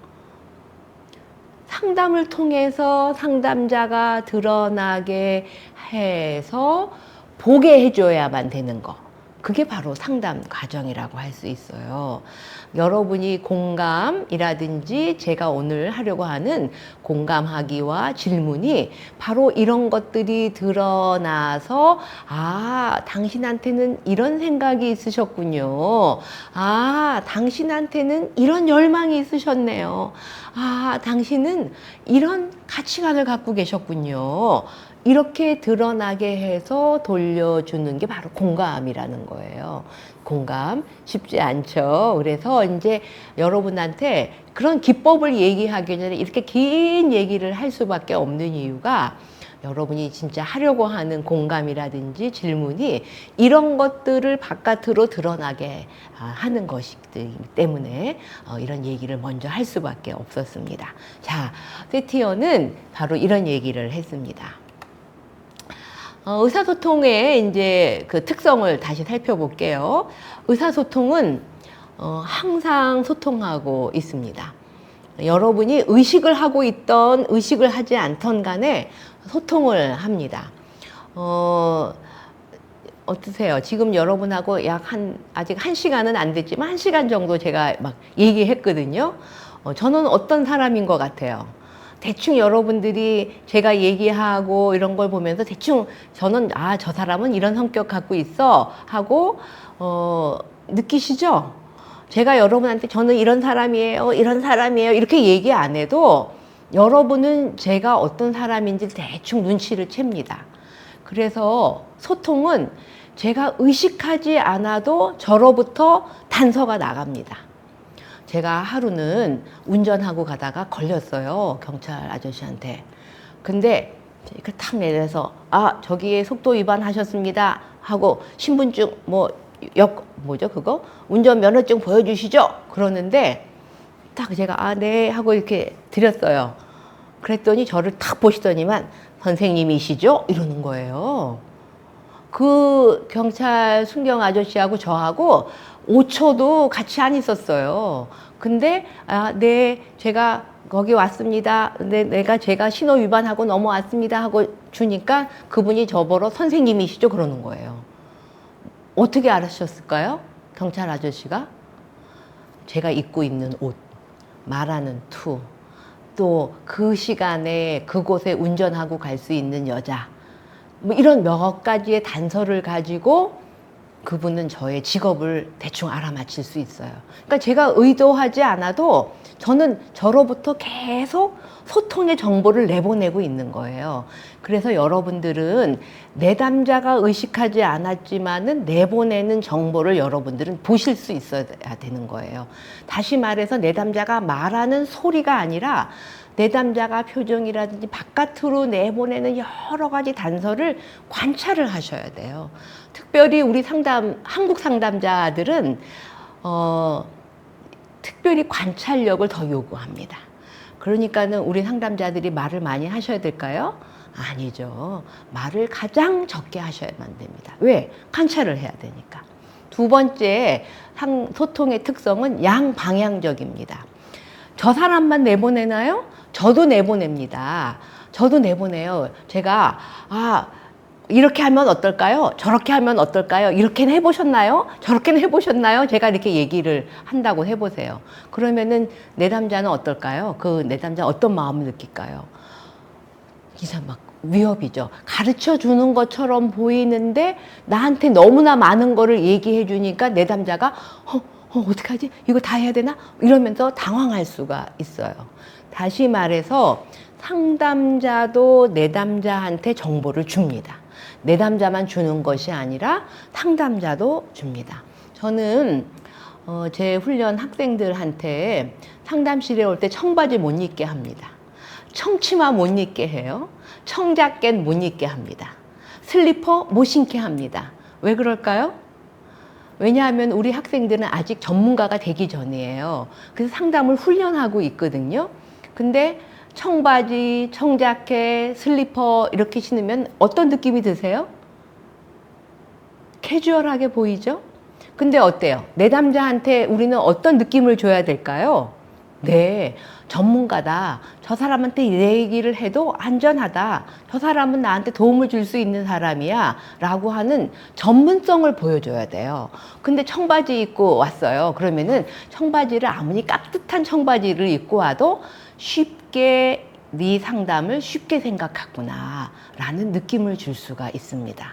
상담을 통해서 상담자가 드러나게 해서 보게 해줘야만 되는 거. 그게 바로 상담 과정이라고 할 수 있어요. 여러분이 공감이라든지 제가 오늘 하려고 하는 공감하기와 질문이 바로 이런 것들이 드러나서, 아, 당신한테는 이런 생각이 있으셨군요. 아, 당신한테는 이런 열망이 있으셨네요. 아, 당신은 이런 가치관을 갖고 계셨군요. 이렇게 드러나게 해서 돌려주는 게 바로 공감이라는 거예요. 공감 쉽지 않죠. 그래서 이제 여러분한테 그런 기법을 얘기하기 전에 이렇게 긴 얘기를 할 수밖에 없는 이유가, 여러분이 진짜 하려고 하는 공감이라든지 질문이 이런 것들을 바깥으로 드러나게 하는 것이기 때문에 이런 얘기를 먼저 할 수밖에 없었습니다. 자, 세티어는 바로 이런 얘기를 했습니다. 의사소통의 이제 그 특성을 다시 살펴볼게요. 의사소통은 항상 소통하고 있습니다. 여러분이 의식을 하고 있던 의식을 하지 않던 간에 소통을 합니다. 어떠세요? 지금 여러분하고 아직 1시간은 안 됐지만 1시간 정도 제가 막 얘기했거든요. 저는 어떤 사람인 것 같아요? 대충 여러분들이 제가 얘기하고 이런 걸 보면서 대충 저는, 아, 저 사람은 이런 성격 갖고 있어 하고 느끼시죠? 제가 여러분한테 저는 이런 사람이에요, 이런 사람이에요 이렇게 얘기 안 해도 여러분은 제가 어떤 사람인지 대충 눈치를 챕니다. 그래서 소통은 제가 의식하지 않아도 저로부터 단서가 나갑니다. 제가 하루는 운전하고 가다가 걸렸어요. 경찰 아저씨한테. 근데 이렇게 탁 내려서, 아, 저기에 속도 위반하셨습니다 하고 신분증 뭐죠 그거? 운전면허증 보여주시죠? 그러는데 딱 제가 아, 네 하고 이렇게 드렸어요. 그랬더니 저를 탁 보시더니만 선생님이시죠? 이러는 거예요. 그 경찰 순경 아저씨하고 저하고 5초도 같이 안 있었어요. 근데 아, 네, 제가 거기 왔습니다. 네, 제가 신호 위반하고 넘어왔습니다 하고 주니까 그분이 저보러 선생님이시죠? 그러는 거예요. 어떻게 알으셨을까요? 경찰 아저씨가? 제가 입고 있는 옷, 말하는 투, 또 그 시간에 그곳에 운전하고 갈 수 있는 여자, 뭐 이런 몇 가지의 단서를 가지고 그분은 저의 직업을 대충 알아맞힐 수 있어요. 그러니까 제가 의도하지 않아도 저는 저로부터 계속 소통의 정보를 내보내고 있는 거예요. 그래서 여러분들은 내담자가 의식하지 않았지만은 내보내는 정보를 여러분들은 보실 수 있어야 되는 거예요. 다시 말해서 내담자가 말하는 소리가 아니라 내담자가 표정이라든지 바깥으로 내보내는 여러 가지 단서를 관찰을 하셔야 돼요. 특별히 우리 한국 상담자들은 특별히 관찰력을 더 요구합니다. 그러니까는 우리 상담자들이 말을 많이 하셔야 될까요? 아니죠. 말을 가장 적게 하셔야만 됩니다. 왜? 관찰을 해야 되니까. 두 번째 소통의 특성은 양방향적입니다. 저 사람만 내보내나요? 저도 내보냅니다. 저도 내보내요. 제가 이렇게 하면 어떨까요? 저렇게 하면 어떨까요? 이렇게는 해보셨나요? 저렇게는 해보셨나요? 제가 이렇게 얘기를 한다고 해보세요. 그러면은 내담자는 어떨까요? 그 내담자 어떤 마음을 느낄까요? 이상 막 위협이죠. 가르쳐 주는 것처럼 보이는데 나한테 너무나 많은 거를 얘기해 주니까 내담자가 어떡하지? 이거 다 해야 되나? 이러면서 당황할 수가 있어요. 다시 말해서 상담자도 내담자한테 정보를 줍니다. 내담자만 주는 것이 아니라 상담자도 줍니다. 저는 제 훈련 학생들한테 상담실에 올 때 청바지 못 입게 합니다. 청치마 못 입게 해요. 청자켓 못 입게 합니다. 슬리퍼 못 신게 합니다. 왜 그럴까요? 왜냐하면 우리 학생들은 아직 전문가가 되기 전이에요. 그래서 상담을 훈련하고 있거든요. 근데 청바지, 청자켓, 슬리퍼 이렇게 신으면 어떤 느낌이 드세요? 캐주얼하게 보이죠? 근데 어때요? 내담자한테 우리는 어떤 느낌을 줘야 될까요? 네, 전문가다. 저 사람한테 내 얘기를 해도 안전하다. 저 사람은 나한테 도움을 줄 수 있는 사람이야. 라고 하는 전문성을 보여줘야 돼요. 근데 청바지 입고 왔어요. 그러면은 청바지를 아무리 깍듯한 청바지를 입고 와도 쉽게 네 상담을 쉽게 생각하구나. 라는 느낌을 줄 수가 있습니다.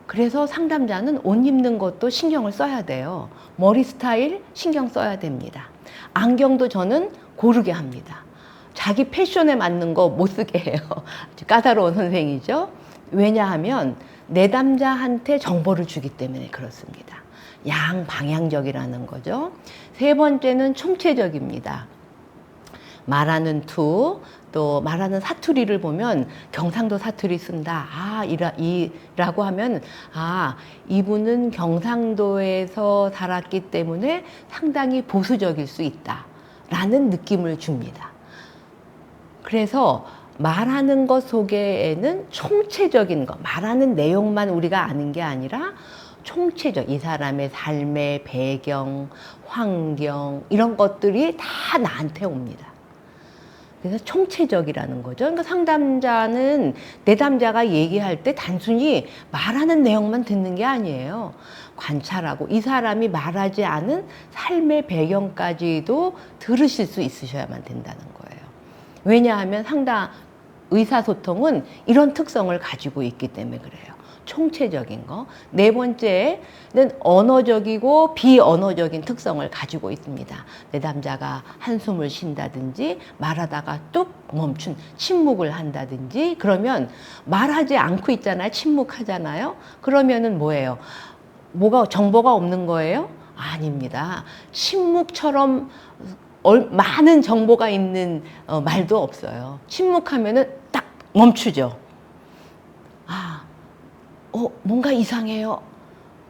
그래서 상담자는 옷 입는 것도 신경을 써야 돼요. 머리 스타일 신경 써야 됩니다. 안경도 저는 고르게 합니다. 자기 패션에 맞는 거 못 쓰게 해요. 까다로운 선생이죠. 왜냐하면 내담자한테 정보를 주기 때문에 그렇습니다. 양방향적이라는 거죠. 세 번째는 총체적입니다. 말하는 투, 또 말하는 사투리를 보면 경상도 사투리 쓴다. 이라고 하면 이분은 경상도에서 살았기 때문에 상당히 보수적일 수 있다. 라는 느낌을 줍니다. 그래서 말하는 것 속에는 총체적인 것, 말하는 내용만 우리가 아는 게 아니라 총체적, 이 사람의 삶의 배경, 환경 이런 것들이 다 나한테 옵니다. 그래서 총체적이라는 거죠. 그러니까 상담자는 내담자가 얘기할 때 단순히 말하는 내용만 듣는 게 아니에요. 관찰하고 이 사람이 말하지 않은 삶의 배경까지도 들으실 수 있으셔야만 된다는 거예요. 왜냐하면 의사소통은 이런 특성을 가지고 있기 때문에 그래요. 총체적인 거. 네 번째는 언어적이고 비언어적인 특성을 가지고 있습니다. 내담자가 한숨을 쉰다든지 말하다가 뚝 멈춘 침묵을 한다든지 그러면 말하지 않고 있잖아요. 침묵하잖아요. 그러면은 뭐예요? 뭐가 정보가 없는 거예요? 아닙니다. 침묵처럼 많은 정보가 있는 말도 없어요. 침묵하면은 딱 멈추죠. 뭔가 이상해요.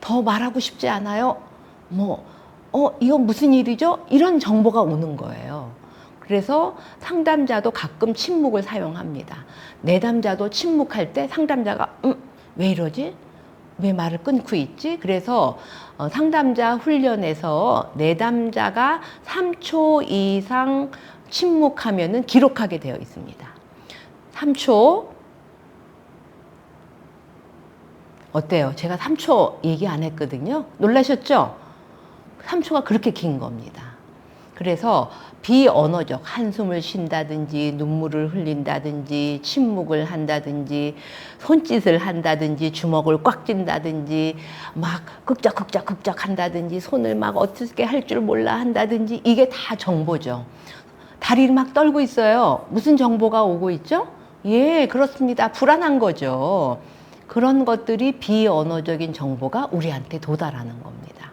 더 말하고 싶지 않아요. 이건 무슨 일이죠? 이런 정보가 오는 거예요. 그래서 상담자도 가끔 침묵을 사용합니다. 내담자도 침묵할 때 상담자가 왜 이러지? 왜 말을 끊고 있지? 그래서 상담자 훈련에서 내담자가 3초 이상 침묵하면은 기록하게 되어 있습니다. 3초. 어때요? 제가 3초 얘기 안 했거든요. 놀라셨죠? 3초가 그렇게 긴 겁니다. 그래서 비언어적 한숨을 쉰다든지 눈물을 흘린다든지 침묵을 한다든지 손짓을 한다든지 주먹을 꽉 쥔다든지 막 극적 한다든지 손을 막 어떻게 할 줄 몰라 한다든지 이게 다 정보죠. 다리를 막 떨고 있어요. 무슨 정보가 오고 있죠? 예, 그렇습니다. 불안한 거죠. 그런 것들이 비언어적인 정보가 우리한테 도달하는 겁니다.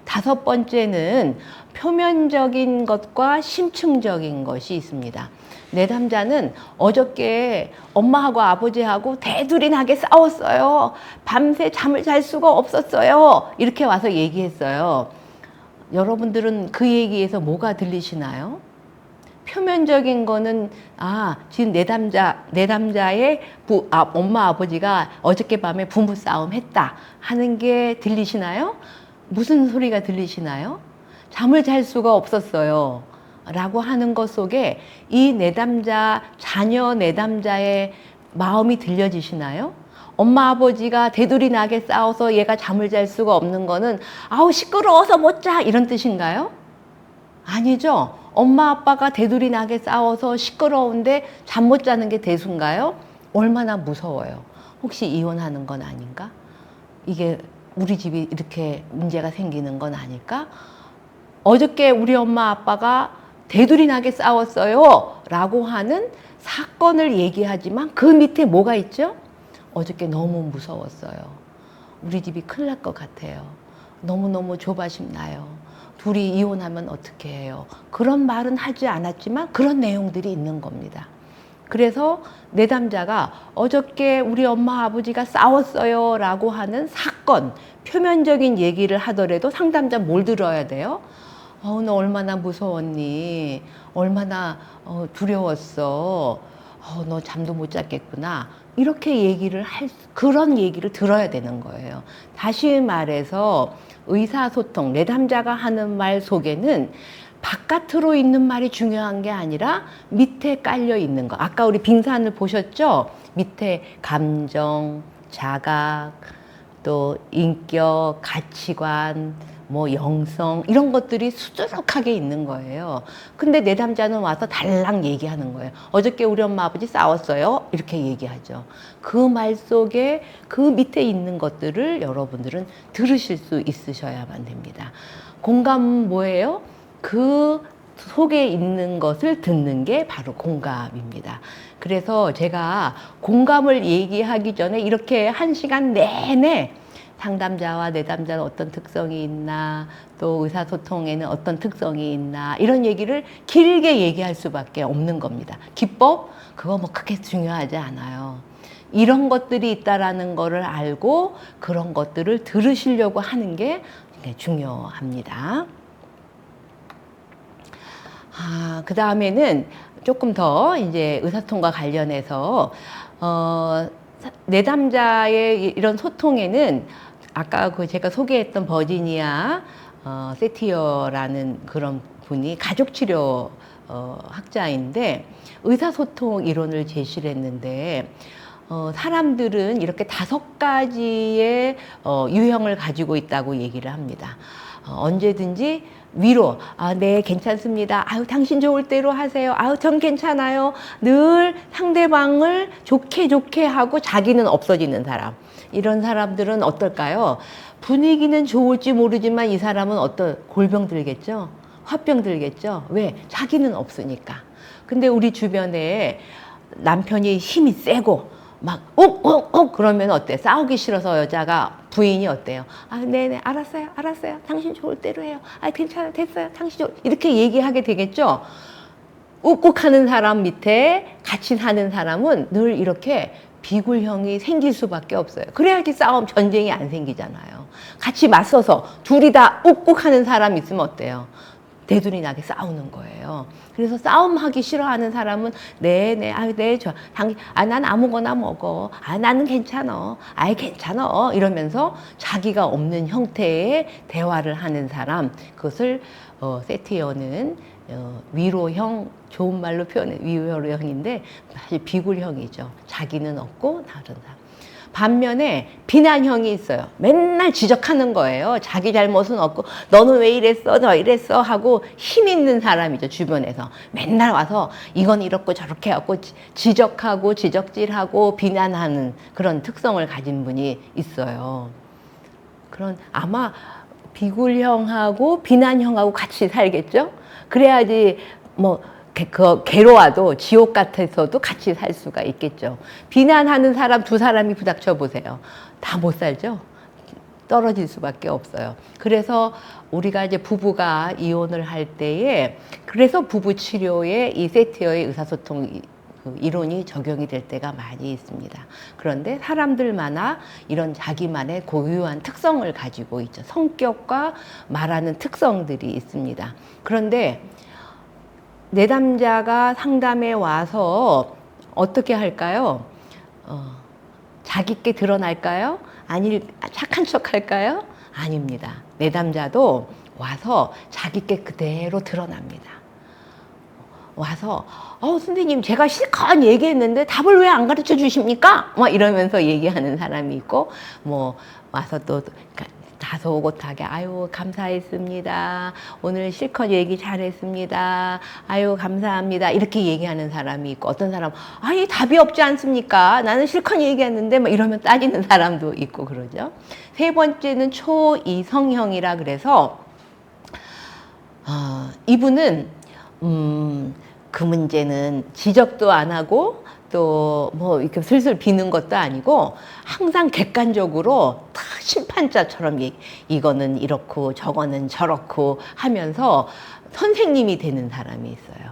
다섯 번째는 표면적인 것과 심층적인 것이 있습니다. 내담자는 어저께 엄마하고 아버지하고 대들이 나게 싸웠어요. 밤새 잠을 잘 수가 없었어요. 이렇게 와서 얘기했어요. 여러분들은 그 얘기에서 뭐가 들리시나요? 표면적인 거는 지금 내담자의 엄마 아버지가 어저께 밤에 부부 싸움 했다 하는 게 들리시나요? 무슨 소리가 들리시나요? 잠을 잘 수가 없었어요 라고 하는 것 속에 이 자녀 내담자의 마음이 들려지시나요? 엄마 아버지가 대들이 나게 싸워서 얘가 잠을 잘 수가 없는 거는 시끄러워서 못 자 이런 뜻인가요? 아니죠. 엄마 아빠가 대들이 나게 싸워서 시끄러운데 잠 못 자는 게 대수인가요? 얼마나 무서워요. 혹시 이혼하는 건 아닌가? 이게 우리 집이 이렇게 문제가 생기는 건 아닐까? 어저께 우리 엄마 아빠가 대들이 나게 싸웠어요 라고 하는 사건을 얘기하지만 그 밑에 뭐가 있죠? 어저께 너무 무서웠어요. 우리 집이 큰일 날 것 같아요. 너무너무 조바심 나요. 둘이 이혼하면 어떻게 해요? 그런 말은 하지 않았지만 그런 내용들이 있는 겁니다. 그래서 내담자가 어저께 우리 엄마 아버지가 싸웠어요 라고 하는 사건, 표면적인 얘기를 하더라도 상담자 뭘 들어야 돼요? 너 얼마나 무서웠니? 얼마나 두려웠어? 너 잠도 못 잤겠구나. 이렇게 그런 얘기를 들어야 되는 거예요. 다시 말해서 의사소통, 내담자가 하는 말 속에는 바깥으로 있는 말이 중요한 게 아니라 밑에 깔려 있는 거. 아까 우리 빙산을 보셨죠? 밑에 감정, 자각, 또 인격, 가치관, 영성 이런 것들이 수두룩하게 있는 거예요. 근데 내담자는 와서 달랑 얘기하는 거예요. 어저께 우리 엄마 아버지 싸웠어요. 이렇게 얘기하죠. 그 말 속에 그 밑에 있는 것들을 여러분들은 들으실 수 있으셔야만 됩니다. 공감은 뭐예요? 그 속에 있는 것을 듣는 게 바로 공감입니다. 그래서 제가 공감을 얘기하기 전에 이렇게 1시간 내내 상담자와 내담자는 어떤 특성이 있나, 또 의사소통에는 어떤 특성이 있나, 이런 얘기를 길게 얘기할 수밖에 없는 겁니다. 기법? 그거 크게 중요하지 않아요. 이런 것들이 있다라는 거를 알고 그런 것들을 들으시려고 하는 게 중요합니다. 그 다음에는 조금 더 이제 의사소통과 관련해서, 내담자의 이런 소통에는 아까 제가 소개했던 버지니아 세티어라는 그런 분이 가족치료 학자인데 의사소통 이론을 제시를 했는데 사람들은 이렇게 5가지의 유형을 가지고 있다고 얘기를 합니다. 언제든지 위로, 네, 괜찮습니다. 당신 좋을 대로 하세요. 전 괜찮아요. 늘 상대방을 좋게 하고 자기는 없어지는 사람. 이런 사람들은 어떨까요? 분위기는 좋을지 모르지만 이 사람은 골병 들겠죠? 화병 들겠죠? 왜? 자기는 없으니까. 근데 우리 주변에 남편이 힘이 세고 그러면 어때? 싸우기 싫어서 부인이 어때요? 네네, 알았어요. 당신 좋을 대로 해요. 괜찮아요. 됐어요. 당신 이렇게 얘기하게 되겠죠? 욱욱하는 사람 밑에 같이 사는 사람은 늘 이렇게 비굴형이 생길 수밖에 없어요. 그래야지 전쟁이 안 생기잖아요. 같이 맞서서 둘이 다 욱욱하는 사람 있으면 어때요? 대들이 나게 싸우는 거예요. 그래서 싸움하기 싫어하는 사람은 네, 좋아. 난 아무거나 먹어. 나는 괜찮아. 괜찮아. 이러면서 자기가 없는 형태의 대화를 하는 사람, 그것을 세티어는 위로형, 좋은 말로 표현해 위로형인데 사실 비굴형이죠. 자기는 없고 다른 사람. 반면에 비난형이 있어요. 맨날 지적하는 거예요. 자기 잘못은 없고 너는 왜 이랬어 너 이랬어 하고 힘 있는 사람이죠. 주변에서 맨날 와서 이건 이렇고 저렇게 하고 지적하고 지적질하고 비난하는 그런 특성을 가진 분이 있어요. 아마 비굴형하고 비난형하고 같이 살겠죠. 그래야지 괴로워도 지옥 같아서도 같이 살 수가 있겠죠. 비난하는 사람 2사람이 부닥쳐 보세요. 다 못 살죠? 떨어질 수밖에 없어요. 그래서 우리가 이제 부부가 이혼을 할 때에, 그래서 부부 치료에 이 세티어의 의사소통 그 이론이 적용이 될 때가 많이 있습니다. 그런데 사람들마다 이런 자기만의 고유한 특성을 가지고 있죠. 성격과 말하는 특성들이 있습니다. 그런데 내담자가 상담에 와서 어떻게 할까요? 자기께 드러날까요? 아니, 착한 척 할까요? 아닙니다. 내담자도 와서 자기께 그대로 드러납니다. 와서 선생님 제가 실컷 얘기했는데 답을 왜 안 가르쳐 주십니까? 막 이러면서 얘기하는 사람이 있고, 뭐 와서 또 다소곳하게 아유 감사했습니다. 오늘 실컷 얘기 잘했습니다. 아유 감사합니다. 이렇게 얘기하는 사람이 있고, 어떤 사람 아니 답이 없지 않습니까? 나는 실컷 얘기했는데 막 이러면 따지는 사람도 있고 그러죠. 세 번째는 초이성형이라 그래서 이분은 그 문제는 지적도 안 하고 또 뭐 이렇게 슬슬 비는 것도 아니고 항상 객관적으로 다 심판자처럼 이거는 이렇고 저거는 저렇고 하면서 선생님이 되는 사람이 있어요.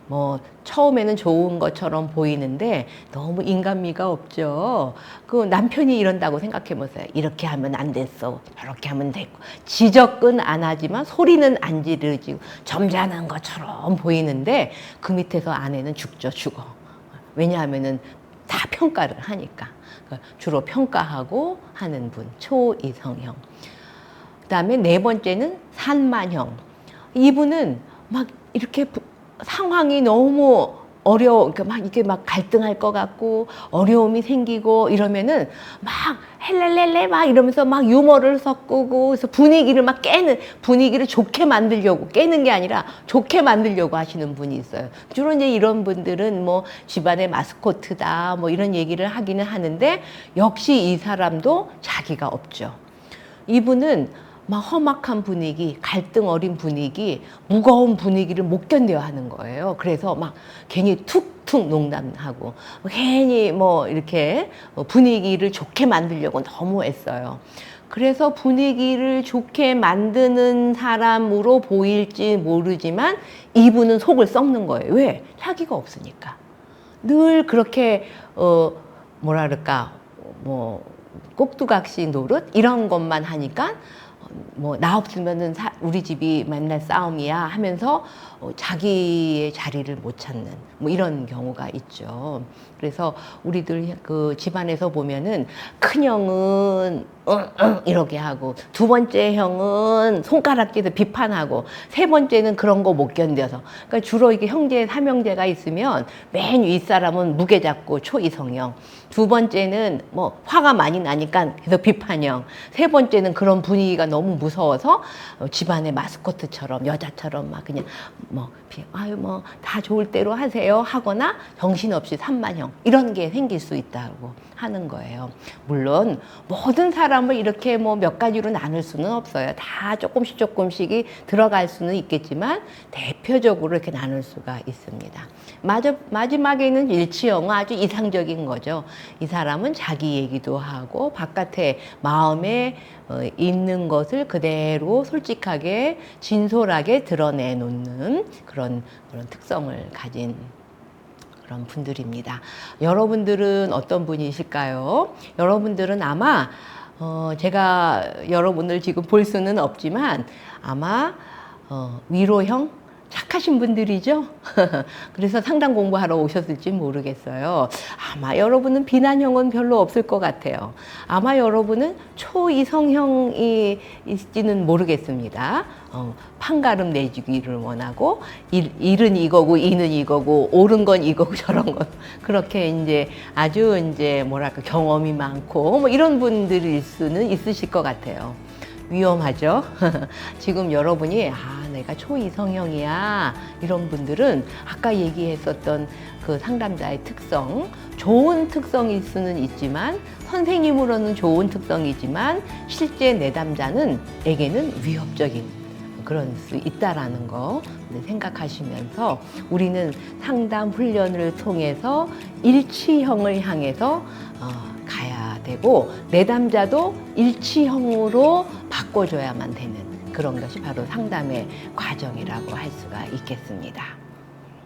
뭐 처음에는 좋은 것처럼 보이는데 너무 인간미가 없죠. 그 남편이 이런다고 생각해 보세요. 이렇게 하면 안 됐어. 저렇게 하면 됐고. 지적은 안 하지만 소리는 안 지르지고 점잖은 것처럼 보이는데 그 밑에서 아내는 죽죠, 죽어. 왜냐하면은 다 평가를 하니까. 주로 평가하고 하는 분, 초이성형. 그다음에 네 번째는 산만형. 이분은 막 이렇게 상황이 너무 그러니까 막 이게 막 갈등할 것 같고 어려움이 생기고 이러면은 막 헬렐렐레 막 이러면서 막 유머를 섞고 그래서 분위기를 좋게 만들려고, 깨는 게 아니라 좋게 만들려고 하시는 분이 있어요. 주로 이제 이런 분들은 뭐 집안의 마스코트다 뭐 이런 얘기를 하기는 하는데, 역시 이 사람도 자기가 없죠. 이분은 막 험악한 분위기, 갈등 어린 분위기, 무거운 분위기를 못 견뎌야 하는 거예요. 그래서 막 괜히 툭툭 농담하고 괜히 뭐 이렇게 분위기를 좋게 만들려고 너무 애써요. 그래서 분위기를 좋게 만드는 사람으로 보일지 모르지만 이분은 속을 썩는 거예요. 왜? 자기가 없으니까. 늘 그렇게 뭐라 그럴까, 뭐 꼭두각시 노릇 이런 것만 하니까 뭐 나 없으면은 우리 집이 맨날 싸움이야 하면서 자기의 자리를 못 찾는 뭐 이런 경우가 있죠. 그래서 우리들 그 집안에서 보면은 큰 형은 이렇게 하고, 두 번째 형은 손가락질해서 비판하고, 세 번째는 그런 거 못 견뎌서, 그러니까 주로 이게 형제 삼형제가 있으면 맨 윗사람은 무게 잡고 초이성형, 두 번째는 뭐 화가 많이 나니까 계속 비판형, 세 번째는 그런 분위기가 너무 무서워서 집안의 마스코트처럼 여자처럼 막 그냥 뭐 아유 뭐 다 좋을 대로 하세요 하거나 정신없이 산만형, 이런 게 생길 수 있다고 하는 거예요. 물론 모든 사람을 이렇게 뭐 몇 가지로 나눌 수는 없어요. 다 조금씩이 들어갈 수는 있겠지만 대표적으로 이렇게 나눌 수가 있습니다. 마지막에는 일치형은 아주 이상적인 거죠. 이 사람은 자기 얘기도 하고 바깥에 마음에 있는 것을 그대로 솔직하게 진솔하게 드러내놓는 그런 특성을 가진 그런 분들입니다. 여러분들은 어떤 분이실까요? 여러분들은 아마 제가 여러분을 지금 볼 수는 없지만 아마 위로형, 착하신 분들이죠. 그래서 상담 공부하러 오셨을지 모르겠어요. 아마 여러분은 비난형은 별로 없을 것 같아요. 아마 여러분은 초이성형일지는 모르겠습니다. 판가름 내주기를 원하고, 일은 이거고 이는 이거고 옳은 건 이거고 저런 건, 그렇게 이제 아주 이제 뭐랄까 경험이 많고 뭐 이런 분들일 수는 있으실 것 같아요. 위험하죠. 지금 여러분이 내가 초이성형이야 이런 분들은 아까 얘기했었던 그 상담자의 특성, 좋은 특성일 수는 있지만, 선생님으로는 좋은 특성이지만 실제 내담자에게는 위협적인 그런 수 있다라는 거 생각하시면서, 우리는 상담 훈련을 통해서 일치형을 향해서 가야 되고, 내담자도 일치형으로 바꿔줘야만 되는 그런 것이 바로 상담의 과정이라고 할 수가 있겠습니다.